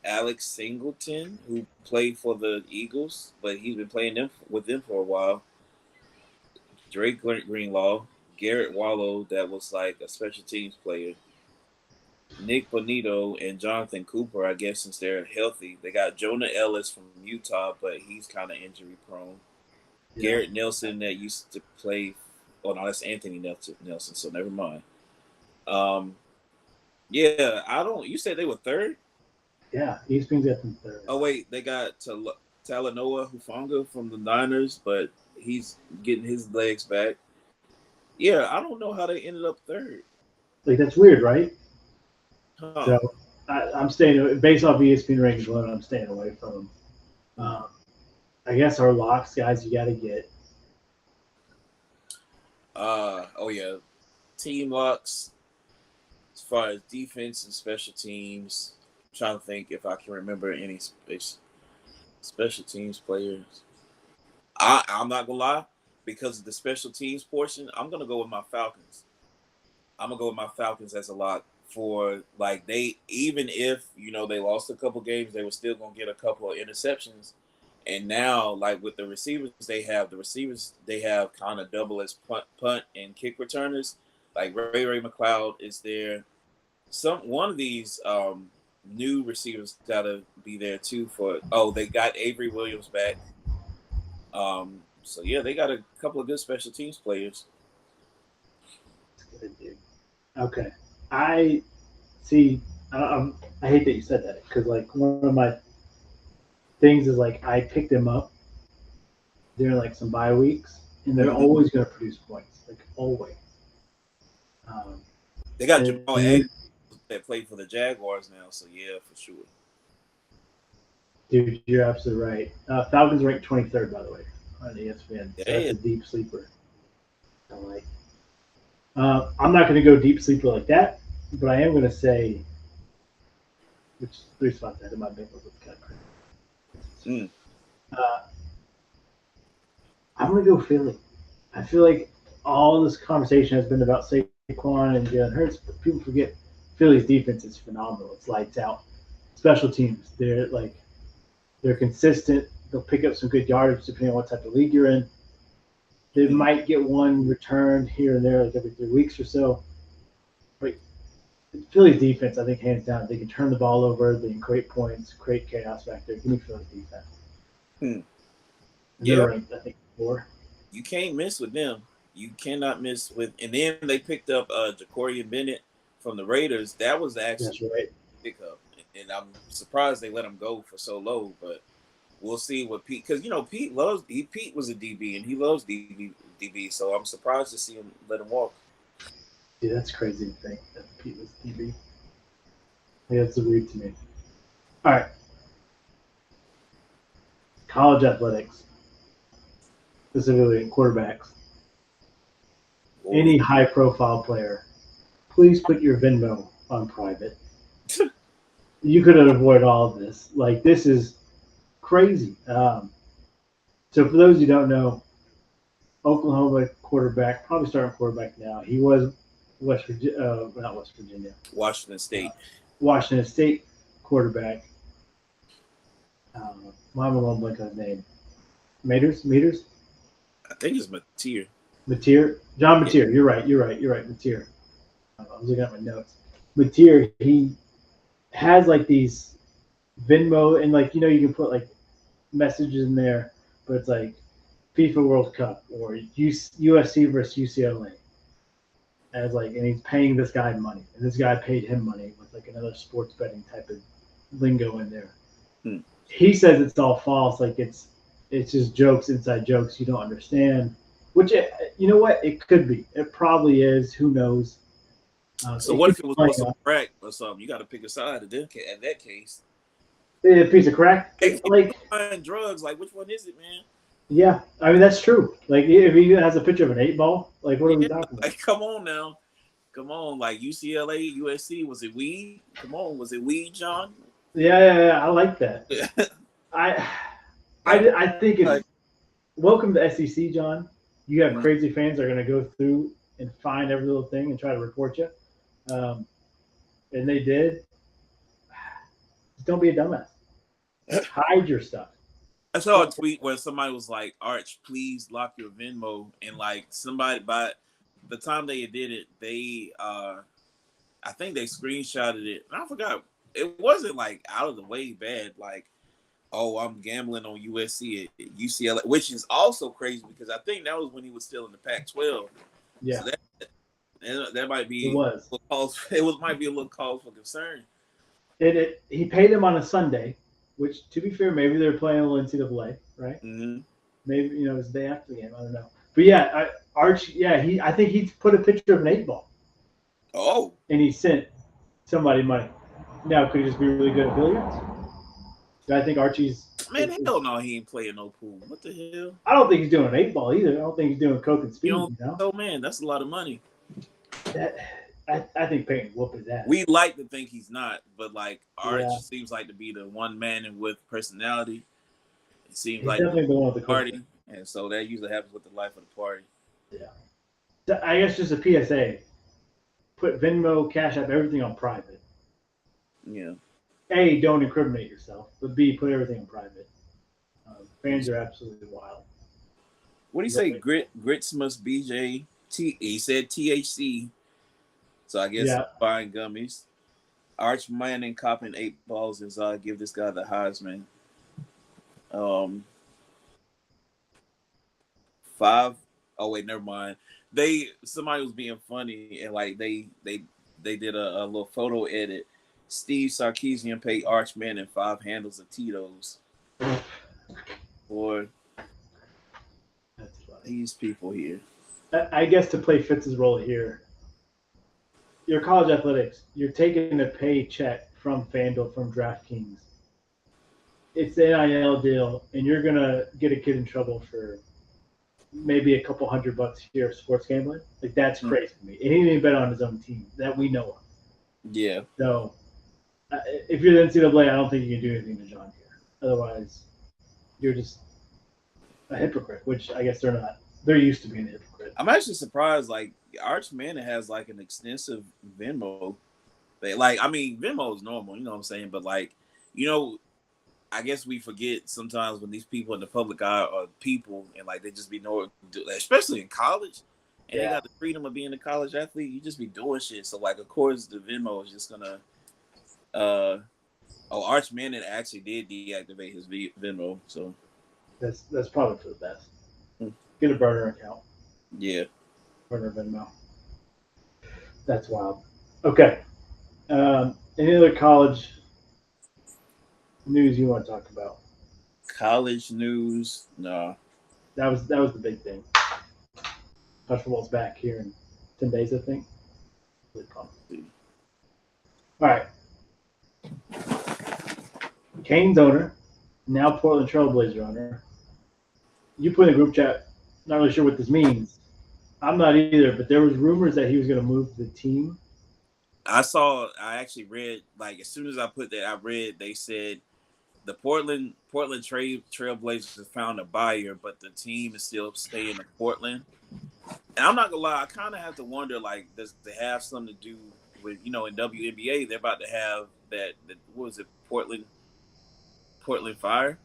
Alex Singleton, who played for the Eagles, but he's been playing with them for a while. Drake Greenlaw, Garrett Wallow, that was like a special teams player. Nick Bonito and Jonathan Cooper, I guess, since they're healthy. They got Jonah Ellis from Utah, but he's kind of injury prone. Yeah. Garrett Nelson, that used to play. Oh no, that's Anthony Nelson. So never mind. Yeah, you said they were third. Yeah, ESPN's got them third. Oh wait, they got Talanoa Hufanga from the Niners, but he's getting his legs back. Yeah, I don't know how they ended up third. Like, that's weird, right? Huh. So I'm staying based off ESPN rankings alone. I'm staying away from them. I guess our locks, guys, you got to get. Oh yeah, team locks. As far as defense and special teams, I'm trying to think if I can remember any special teams players. I'm not gonna lie, because of the special teams portion, I'm gonna go with my Falcons. I'm gonna go with my Falcons as a lock. For like, even if they lost a couple games, they were still gonna get a couple of interceptions. And now, like, with the receivers they have kind of double as punt and kick returners. Like Ray McLeod is there. One of these new receivers gotta be there too. They got Avery Williams back. So yeah, they got a couple of good special teams players. Good, dude. Okay. I see. I hate that you said that, because like one of my things is like I picked them up during like some bye weeks, and they're always going to produce points, like always. They got Jamal Adams that played for the Jaguars now, so yeah, for sure. Dude, you're absolutely right. Falcons ranked 23rd, by the way, on ESPN. So that's a deep sleeper. I'm not going to go deep sleeper like that, but I am going to say, which 3 spots ahead of my Bengals with kind of crazy. I'm going to go Philly. I feel like all this conversation has been about Saquon and Jalen Hurts, but people forget Philly's defense is phenomenal. It's lights out. Special teams, they're consistent. They'll pick up some good yardage depending on what type of league you're in. They might get one returned here and there, like every 3 weeks or so. But Philly's defense, I think, hands down, they can turn the ball over, they can create points, create chaos back there. Give me Philly's defense. They're ranked, I think, 4. You can't miss with them. You cannot miss with. And then they picked up Jacorian Bennett from the Raiders. That was actually right. a pickup, and I'm surprised they let him go for so low. But we'll see what Pete, because Pete was a DB and he loves DB. So I'm surprised to see him let him walk. Yeah, that's crazy to think that Pete was DB. Yeah, that's weird to me. All right. College athletics, specifically in quarterbacks. Any high-profile player, please put your Venmo on private. You could have avoided all of this. Like, this is crazy. So for those who don't know, Oklahoma quarterback, probably starting quarterback now. He was Washington State. Washington State quarterback. Why am I going to blank on his name? Meters? I think it's Mateer. Mateer? John Mateer. You're right. Mateer. I was looking at my notes. Mateer, he has like these Venmo and you can put like messages in there, but it's like FIFA World Cup or USC versus UCLA. And he's paying this guy money, and this guy paid him money with like another sports betting type of lingo in there. He says it's all false, like it's just jokes, inside jokes you don't understand. Which you know what, it could be. It probably is. Who knows? So what if it was some crack or something? You got to pick a side in that case. A piece of crack, like buying drugs. Like, which one is it, man? Yeah, I mean that's true. Like if he has a picture of an 8 ball, like what are we talking about? Like, come on now, like UCLA, USC. Was it weed? Come on, was it weed, John? Yeah. I like that. I think it's welcome to SEC, John. You have crazy fans that are going to go through and find every little thing and try to report you, and they did. Just don't be a dumbass. Hide your stuff. I saw a tweet where somebody was like, "Arch, please lock your Venmo." And like somebody, by the time they did it, they, I think they screenshotted it. And I forgot. It wasn't like out of the way bad. Like, oh, I'm gambling on USC at UCLA, which is also crazy because I think that was when he was still in the Pac-12. Yeah, so that might be. It was. Might be a little cause for concern. He paid him on a Sunday. Which, to be fair, maybe they're playing a little NCAA, right? Mm-hmm. Maybe it's the day after the game. I don't know. But yeah, Arch. Yeah, I think he put a picture of an 8 ball. Oh. And he sent somebody money. Now, could he just be really good at billiards? I think Archie's. Man, hell no, he ain't playing no pool. What the hell? I don't think he's doing an 8 ball either. I don't think he's doing coke and speed. Oh man, that's a lot of money. I think Peyton whoop his ass. We like to think he's not, but like Arch seems like to be the one man and with personality. It seems he's like definitely the one with the party, and so that usually happens with the life of the party. Yeah. I guess just a PSA. Put Venmo, Cash App, everything on private. Yeah. A, don't incriminate yourself, but B, put everything on private. Fans are absolutely wild. What do you say? Gritsmas BJ T. He said THC. So I guess buying gummies. Arch Manning copping 8 balls is give this guy the Heisman. 5. Oh wait, never mind. Somebody was being funny and like they did a little photo edit. Steve Sarkisian paid Arch Manning 5 handles of Tito's. Boy, that's funny. These people here. I guess to play Fitz's role here, your college athletics, you're taking a paycheck from FanDuel, from DraftKings. It's the NIL deal, and you're going to get a kid in trouble for maybe a couple $100 here of sports gambling. Like that's crazy to me. And he didn't even bet on his own team that we know of. Yeah. So if you're the NCAA, I don't think you can do anything to John here. Otherwise, you're just a hypocrite, which I guess they're not. They're used to being a hypocrite. I'm actually surprised. Like Arch Manning has like an extensive Venmo. Like, I mean, Venmo is normal, you know what I'm saying? But like, you know, I guess we forget sometimes when these people in the public eye are people, and like they just be knowing, especially in college, and they got the freedom of being a college athlete. You just be doing shit. So like, of course, the Venmo is just gonna. Arch Manning actually did deactivate his Venmo, so that's probably for the best. Get a burner account. Yeah. Burner Venmo. That's wild. Okay. Any other college news you want to talk about? College news? No. That was the big thing. College football's back here in 10 days, I think. Really pumped. All right. Canes owner, now Portland Trailblazer owner. You put in the group chat, not really sure what this means. I'm not either, but there was rumors that he was going to move the team. I actually read, like, as soon as I put that, I read they said the Portland Trailblazers have found a buyer, but the team is still staying in Portland. And I'm not gonna lie, I kind of have to wonder, like, does it have something to do with, you know, in WNBA they're about to have that what was it, Portland Fire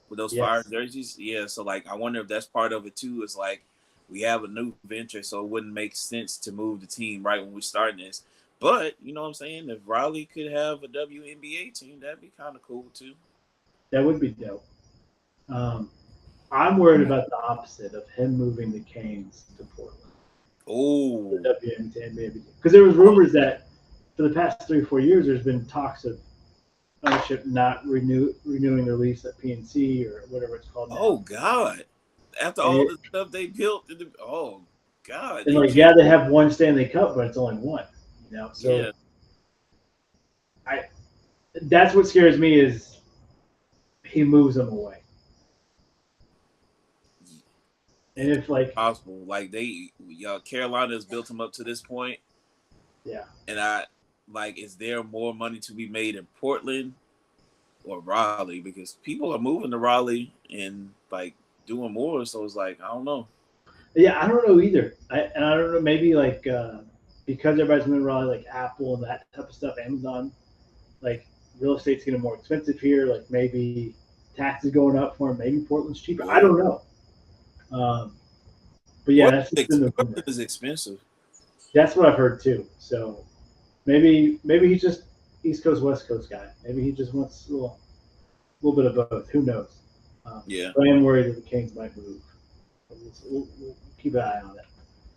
with those fire jerseys? Yeah, so like I wonder if that's part of it too. Is like we have a new venture, so it wouldn't make sense to move the team right when we're starting this. But you know what I'm saying? If Raleigh could have a WNBA team, that'd be kind of cool too. That would be dope. I'm worried about the opposite of him moving the Canes to Portland. Oh, The WNBA, because there was rumors that for the past 3 or 4 years, there's been talks of ownership not renewing their lease at PNC or whatever it's called now. Oh God! After all the stuff they built, oh God! And like, yeah, they have one Stanley Cup, but it's only one. You know, so yeah. That's what scares me is he moves them away. And if like possible, like Carolina's built them up to this point. Yeah. And is there more money to be made in Portland or Raleigh? Because people are moving to Raleigh and like doing more. So it's like, I don't know. Yeah, I don't know either. I don't know. Maybe like because everybody's moving to Raleigh, like Apple and that type of stuff, Amazon, like real estate's getting more expensive here. Like maybe taxes going up for them. Maybe Portland's cheaper. I don't know. But yeah, Portland is expensive. That's what I've heard too. So maybe he's just East Coast, West Coast guy. Maybe he just wants a little bit of both. Who knows? Yeah. But I am worried that the Canes might move. We'll keep an eye on it.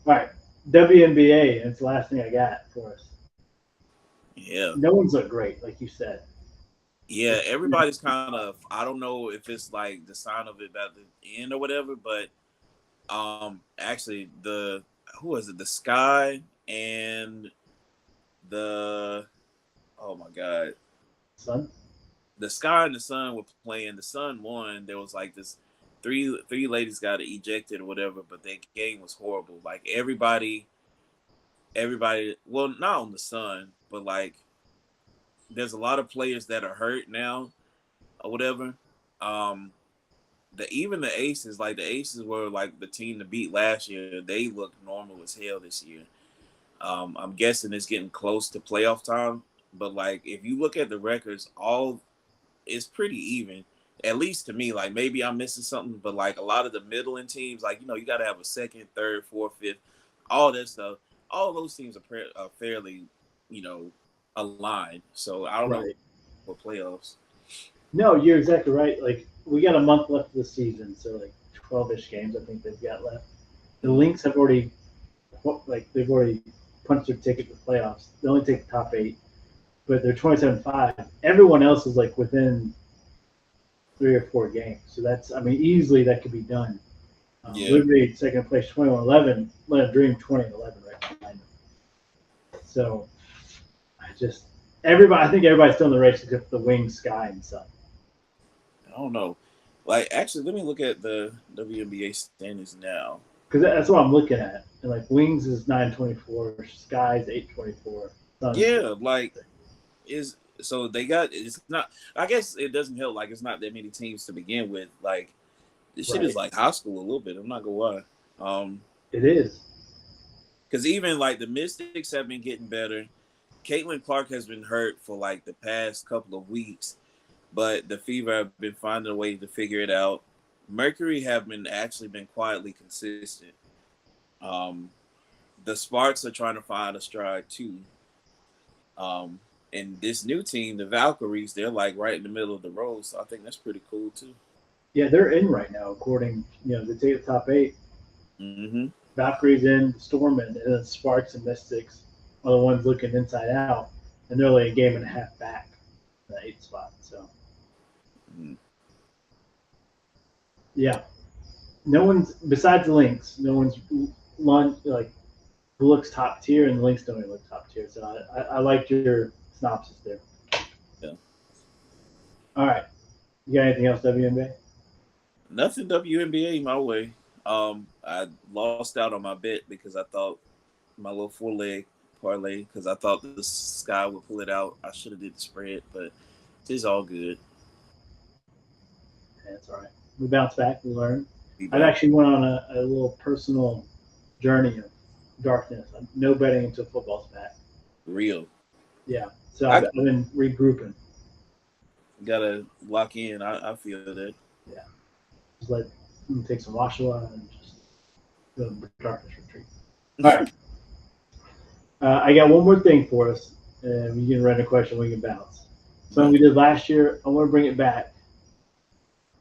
All right. WNBA, and it's the last thing I got for us. Yeah. No one's looked great, like you said. Yeah, everybody's kind of, I don't know if it's like the sign of it about the end or whatever, but actually the Sky and the Sun? The Sky and the Sun were playing. The Sun won. There was like this three ladies got ejected or whatever, but their game was horrible. Like everybody, well, not on the Sun, but like there's a lot of players that are hurt now or whatever. Even the Aces, like the Aces were like the team to beat last year. They look normal as hell this year. I'm guessing it's getting close to playoff time, but like if you look at the records, it's pretty even. At least to me, like maybe I'm missing something, but like a lot of the middling teams, like, you know, you got to have a second, third, fourth, fifth, all that stuff. All those teams are fairly, you know, aligned. So I don't know for playoffs. No, you're exactly right. Like we got a month left of the season, so like 12-ish games I think they've got left. The Lynx have already punched their ticket to the playoffs. They only take the top 8, but they're 27-5. Everyone else is like within 3 or 4 games. So that's, I mean, easily that could be done. Liberty second place, 21-11. Let a Dream 20-11 right behind them. So I think everybody's still in the race except the Wings, Sky, and Sun. I don't know. Like, actually, let me look at the WNBA standings now. Because that's what I'm looking at. And like Wings is 924, Sky's 824. Yeah, like is so they got it's not. I guess it doesn't help. Like it's not that many teams to begin with. Like this shit is like high school a little bit. I'm not gonna lie. It is. Because even like the Mystics have been getting better. Caitlin Clark has been hurt for like the past couple of weeks, but the Fever have been finding a way to figure it out. Mercury have been quietly consistent. The Sparks are trying to find a stride too. And this new team, the Valkyries, they're like right in the middle of the road, so I think that's pretty cool too. Yeah, they're in right now, according they take the top 8. Mm-hmm. Valkyries in, Storm in, and then Sparks and Mystics are the ones looking inside out, and they're only a game and a half back, the 8th spot. So, yeah, no one's besides the Lynx. No one's like who looks top tier, and the Lynx don't even look top tier. So I like your synopsis there. Yeah. All right, you got anything else, WNBA? Nothing WNBA my way. I lost out on my bet because I thought my little 4-leg parlay because I thought the Sky would pull it out. I should have did the spread, but it's all good. That's all right. We bounce back. We learn. I've actually went on a little personal journey of darkness. No betting until football's back. Real. Yeah. So I've been regrouping. Gotta lock in. I feel that. Yeah. Just let me take some Washua and just go to darkness retreat. All right. I got one more thing for us. We can run a question. We can bounce. Something we did last year. I want to bring it back.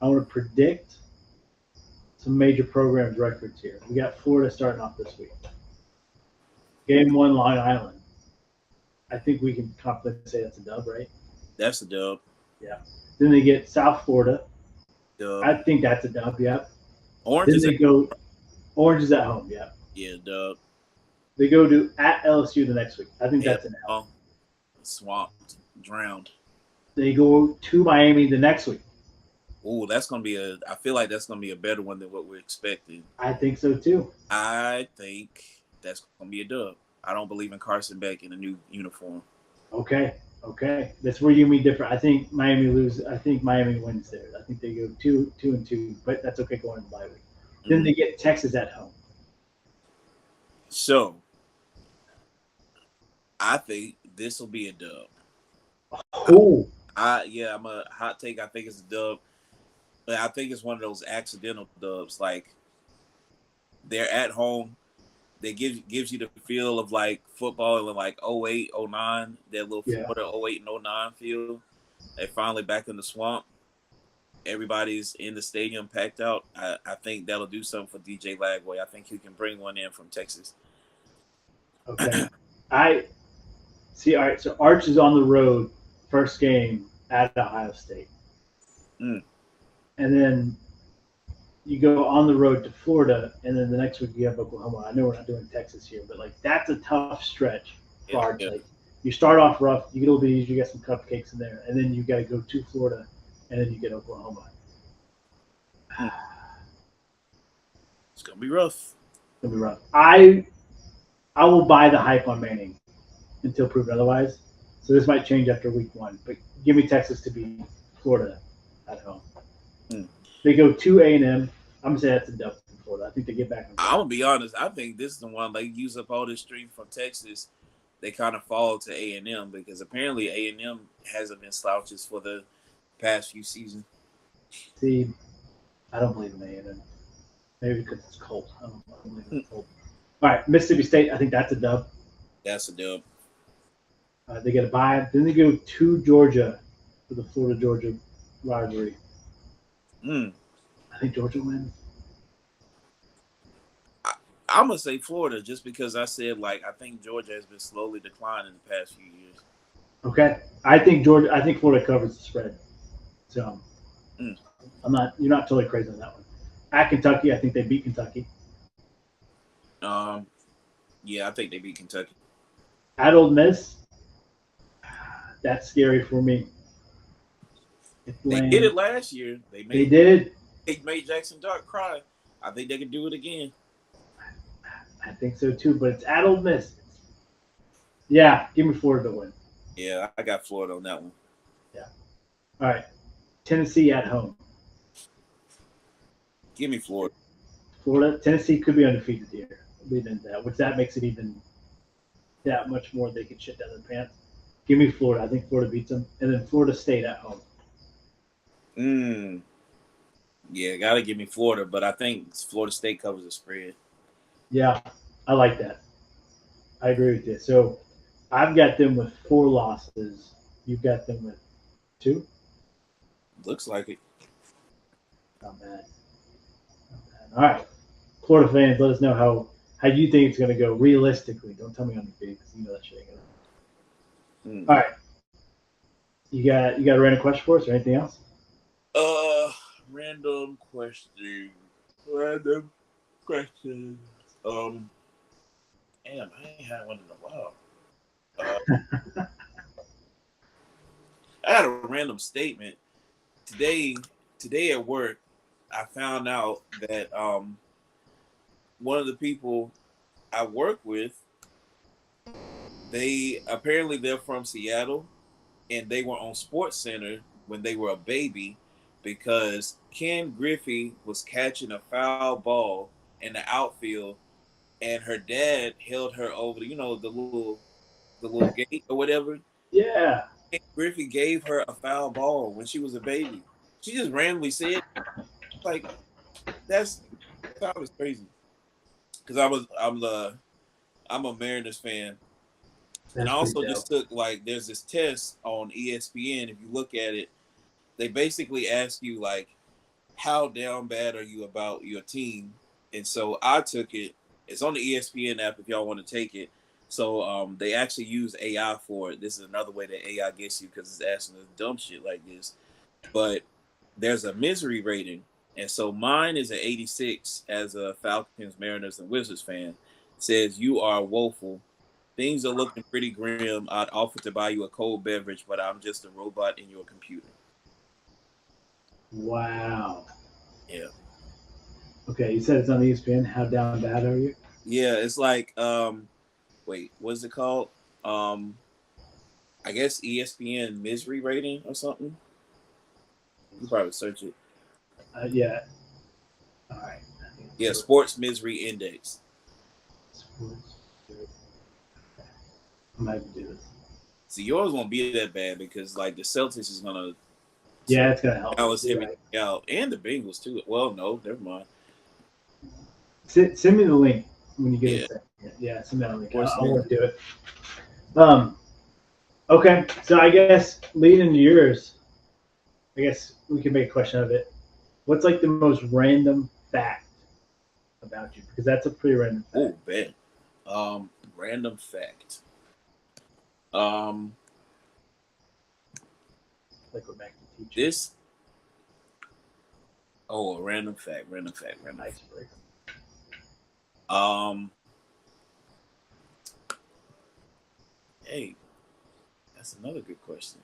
I want to predict some major programs records here. We got Florida starting off this week. Game 1, Long Island. I think we can confidently say that's a dub, right? That's a dub. Yeah. Then they get South Florida. Dub. I think that's a dub, yeah. Orange Then they go Orange is at home, yeah. Yeah, dub. They go to at LSU the next week. I think that's an L. Swamped, drowned. They go to Miami the next week. Oh, that's gonna be I feel like that's gonna be a better one than what we're expecting. I think so too. I think that's gonna be a dub. I don't believe in Carson Beck in a new uniform. Okay. That's where you mean different. I think Miami loses. I think Miami wins there. I think they go 2-2, but that's okay going to bye week. Then they get Texas at home. So I think this will be a dub. Oh. I'm a hot take. I think it's a dub. But I think it's one of those accidental dubs. Like they're at home. They gives you the feel of like football in like 08, 09, that little Florida 08 and 09 feel. They finally back in the swamp. Everybody's in the stadium packed out. I think that'll do something for DJ Lagway. I think he can bring one in from Texas. Okay. I see. All right. So Arch is on the road, first game at Ohio State. And then you go on the road to Florida, and then the next week you have Oklahoma. I know we're not doing Texas here, but like that's a tough stretch for Arch. Like, you start off rough, you get a little bit easier, you get some cupcakes in there, and then you got to go to Florida, and then you get Oklahoma. It's gonna be rough. It's gonna be rough. I will buy the hype on Manning until proven otherwise. So this might change after week 1, but give me Texas to beat Florida at home. They go to A&M. I'm gonna say that's a dub for Florida. I think they get back on track. I'm gonna be honest. I think this is the one they use up all this stream from Texas. They kind of fall to A&M because apparently A&M hasn't been slouches for the past few seasons. See, I don't believe in A&M. Maybe because it's cold. I don't believe it's cold. All right, Mississippi State. I think that's a dub. That's a dub. They get a bye. Then they go to Georgia for the Florida-Georgia rivalry. I think Georgia wins. I'm gonna say Florida just because I said like I think Georgia has been slowly declining the past few years. Okay, I think Florida covers the spread. So you're not totally crazy on that one. At Kentucky, I think they beat Kentucky. Yeah, I think they beat Kentucky. At Ole Miss, that's scary for me. It's They lame. did it last year. They They did. made Jackson Dart cry. I think they can do it again. I think so too, but it's at Ole Miss. Yeah, give me Florida to win. Yeah, I got Florida on that one. All right, Tennessee at home. Give me Florida. Tennessee could be undefeated here, leading into that, which that makes it even that much more they could shit down their pants. Give me Florida. I think Florida beats them, and then Florida State at home. Yeah, gotta give me Florida, but I think Florida State covers the spread. Yeah, I like that. I agree with you. So I've got them with 4 losses. You've got them with 2. Looks like it. Not bad. Not bad. All right, Florida fans, let us know how you think it's going to go realistically. Don't tell me on the big because you know that shit ain't going to. All right, you got a random question for us or anything else? Random question. Random question. Damn, I ain't had one in a while. I had a random statement today at work. I found out that one of the people I work with, they're from Seattle, and they were on Sports Center when they were a baby because Ken Griffey was catching a foul ball in the outfield, and her dad held her over, the little gate or whatever. Yeah. Ken Griffey gave her a foul ball when she was a baby. She just randomly said, like, that was crazy. Because I'm a Mariners fan. And I also just took, there's this test on ESPN. If you look at it, they basically ask you, how down bad are you about your team? And so I took it. It's on the ESPN app if y'all want to take it. So they actually use AI for it. This is another way that AI gets you because it's asking us dumb shit like this. But there's a misery rating. And so mine is an 86 as a Falcons, Mariners, and Wizards fan. It says, you are woeful. Things are looking pretty grim. I'd offer to buy you a cold beverage, but I'm just a robot in your computer. Wow. Yeah. Okay, you said it's on ESPN. How down bad are you? Yeah, it's like, wait, what's it called? I guess ESPN misery rating or something. You probably search it. Yeah. All right. Yeah, Sports Misery Index. Sports. I might do this. See, yours won't be that bad because, the Celtics is gonna. Yeah, it's gonna help. Balance everything out, and the Bengals too. Well, no, never mind. Send me the link when you get it. Yeah, send me that link. I want to do it. Okay, so I guess leading into yours, I guess we can make a question of it. What's the most random fact about you? Because that's a pretty random fact. Oh, bet. Random fact. Like we're back to teaching. This. Oh, a random fact. Icebreaker. Hey, that's another good question.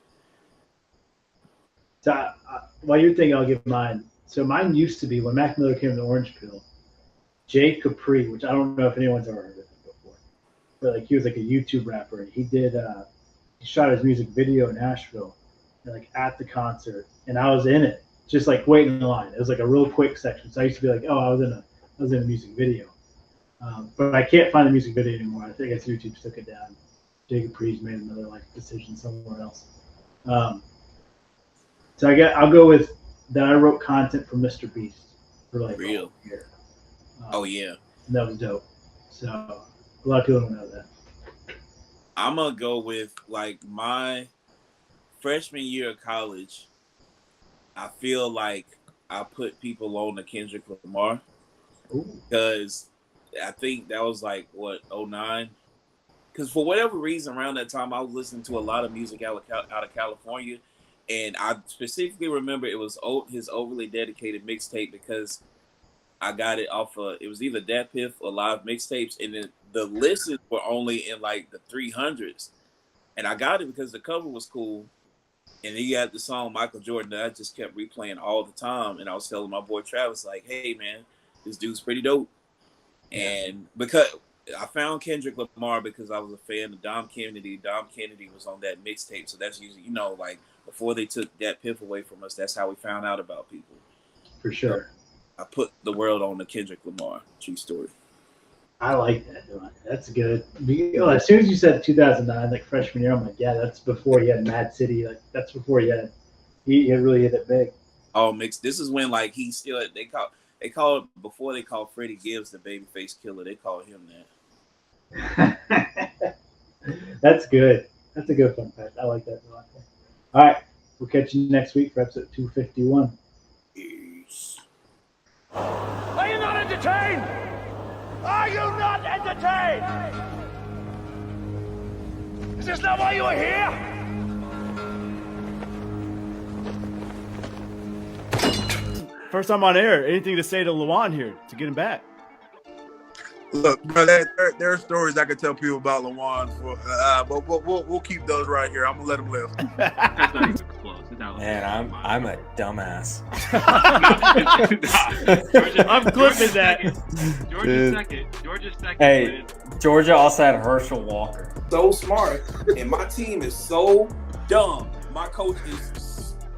So while you're thinking, I'll give mine. So mine used to be when Mac Miller came to Orange Pill, Jay Capri, which I don't know if anyone's ever heard of him before, but he was a YouTube rapper. And he shot his music video in Nashville, and at the concert, and I was in it, just waiting in line. It was a real quick section. So I used to be I was in a music video, but I can't find the music video anymore. I think YouTube took it down. Jay Capri's made another decision somewhere else. So I'll go with that. I wrote content for Mr. Beast for real. A year. Oh yeah, and that was dope. So a lot of people don't know that. I'm gonna go with my freshman year of college. I feel like I put people on to Kendrick Lamar because I think that was 09. Because for whatever reason, around that time, I was listening to a lot of music out of California. And I specifically remember it was his Overly Dedicated mixtape because I got it off of, it was either Dat Piff or Live Mixtapes. And then the listens were only in the 300s. And I got it because the cover was cool. And then you had the song Michael Jordan that I just kept replaying all the time. And I was telling my boy Travis, like, hey, man, this dude's pretty dope. And because I found Kendrick Lamar because I was a fan of Dom Kennedy. Dom Kennedy was on that mixtape. So that's usually, like before they took that piff away from us, that's how we found out about people. For sure. I put the world on the Kendrick Lamar. True story. I like that. Dylan. That's good. As soon as you said 2009, like freshman year, I'm like, yeah, that's before he had Mad City. Like that's before he really hit it big. Oh, mixed. This is when like he still they called before they called Freddie Gibbs the babyface killer. They called him that. That's good. That's a good fun fact. I like that. All right, we'll catch you next week for episode 251. Peace. Are you not entertained? Are you not entertained? Is this not why you are here? First time on air. Anything to say to Luan here to get him back? Look, bro, there are stories I could tell people about Luan, but we'll keep those right here. I'm gonna let them live. That's not even close. Man, I'm a dumbass. I'm clipping that. Georgia's second. Georgia's second. Hey, Georgia also had Herschel Walker. So smart, and my team is so dumb. My coach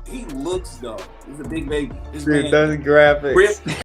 he looks dumb. He's a big baby. This Dude, man those graphics. ripped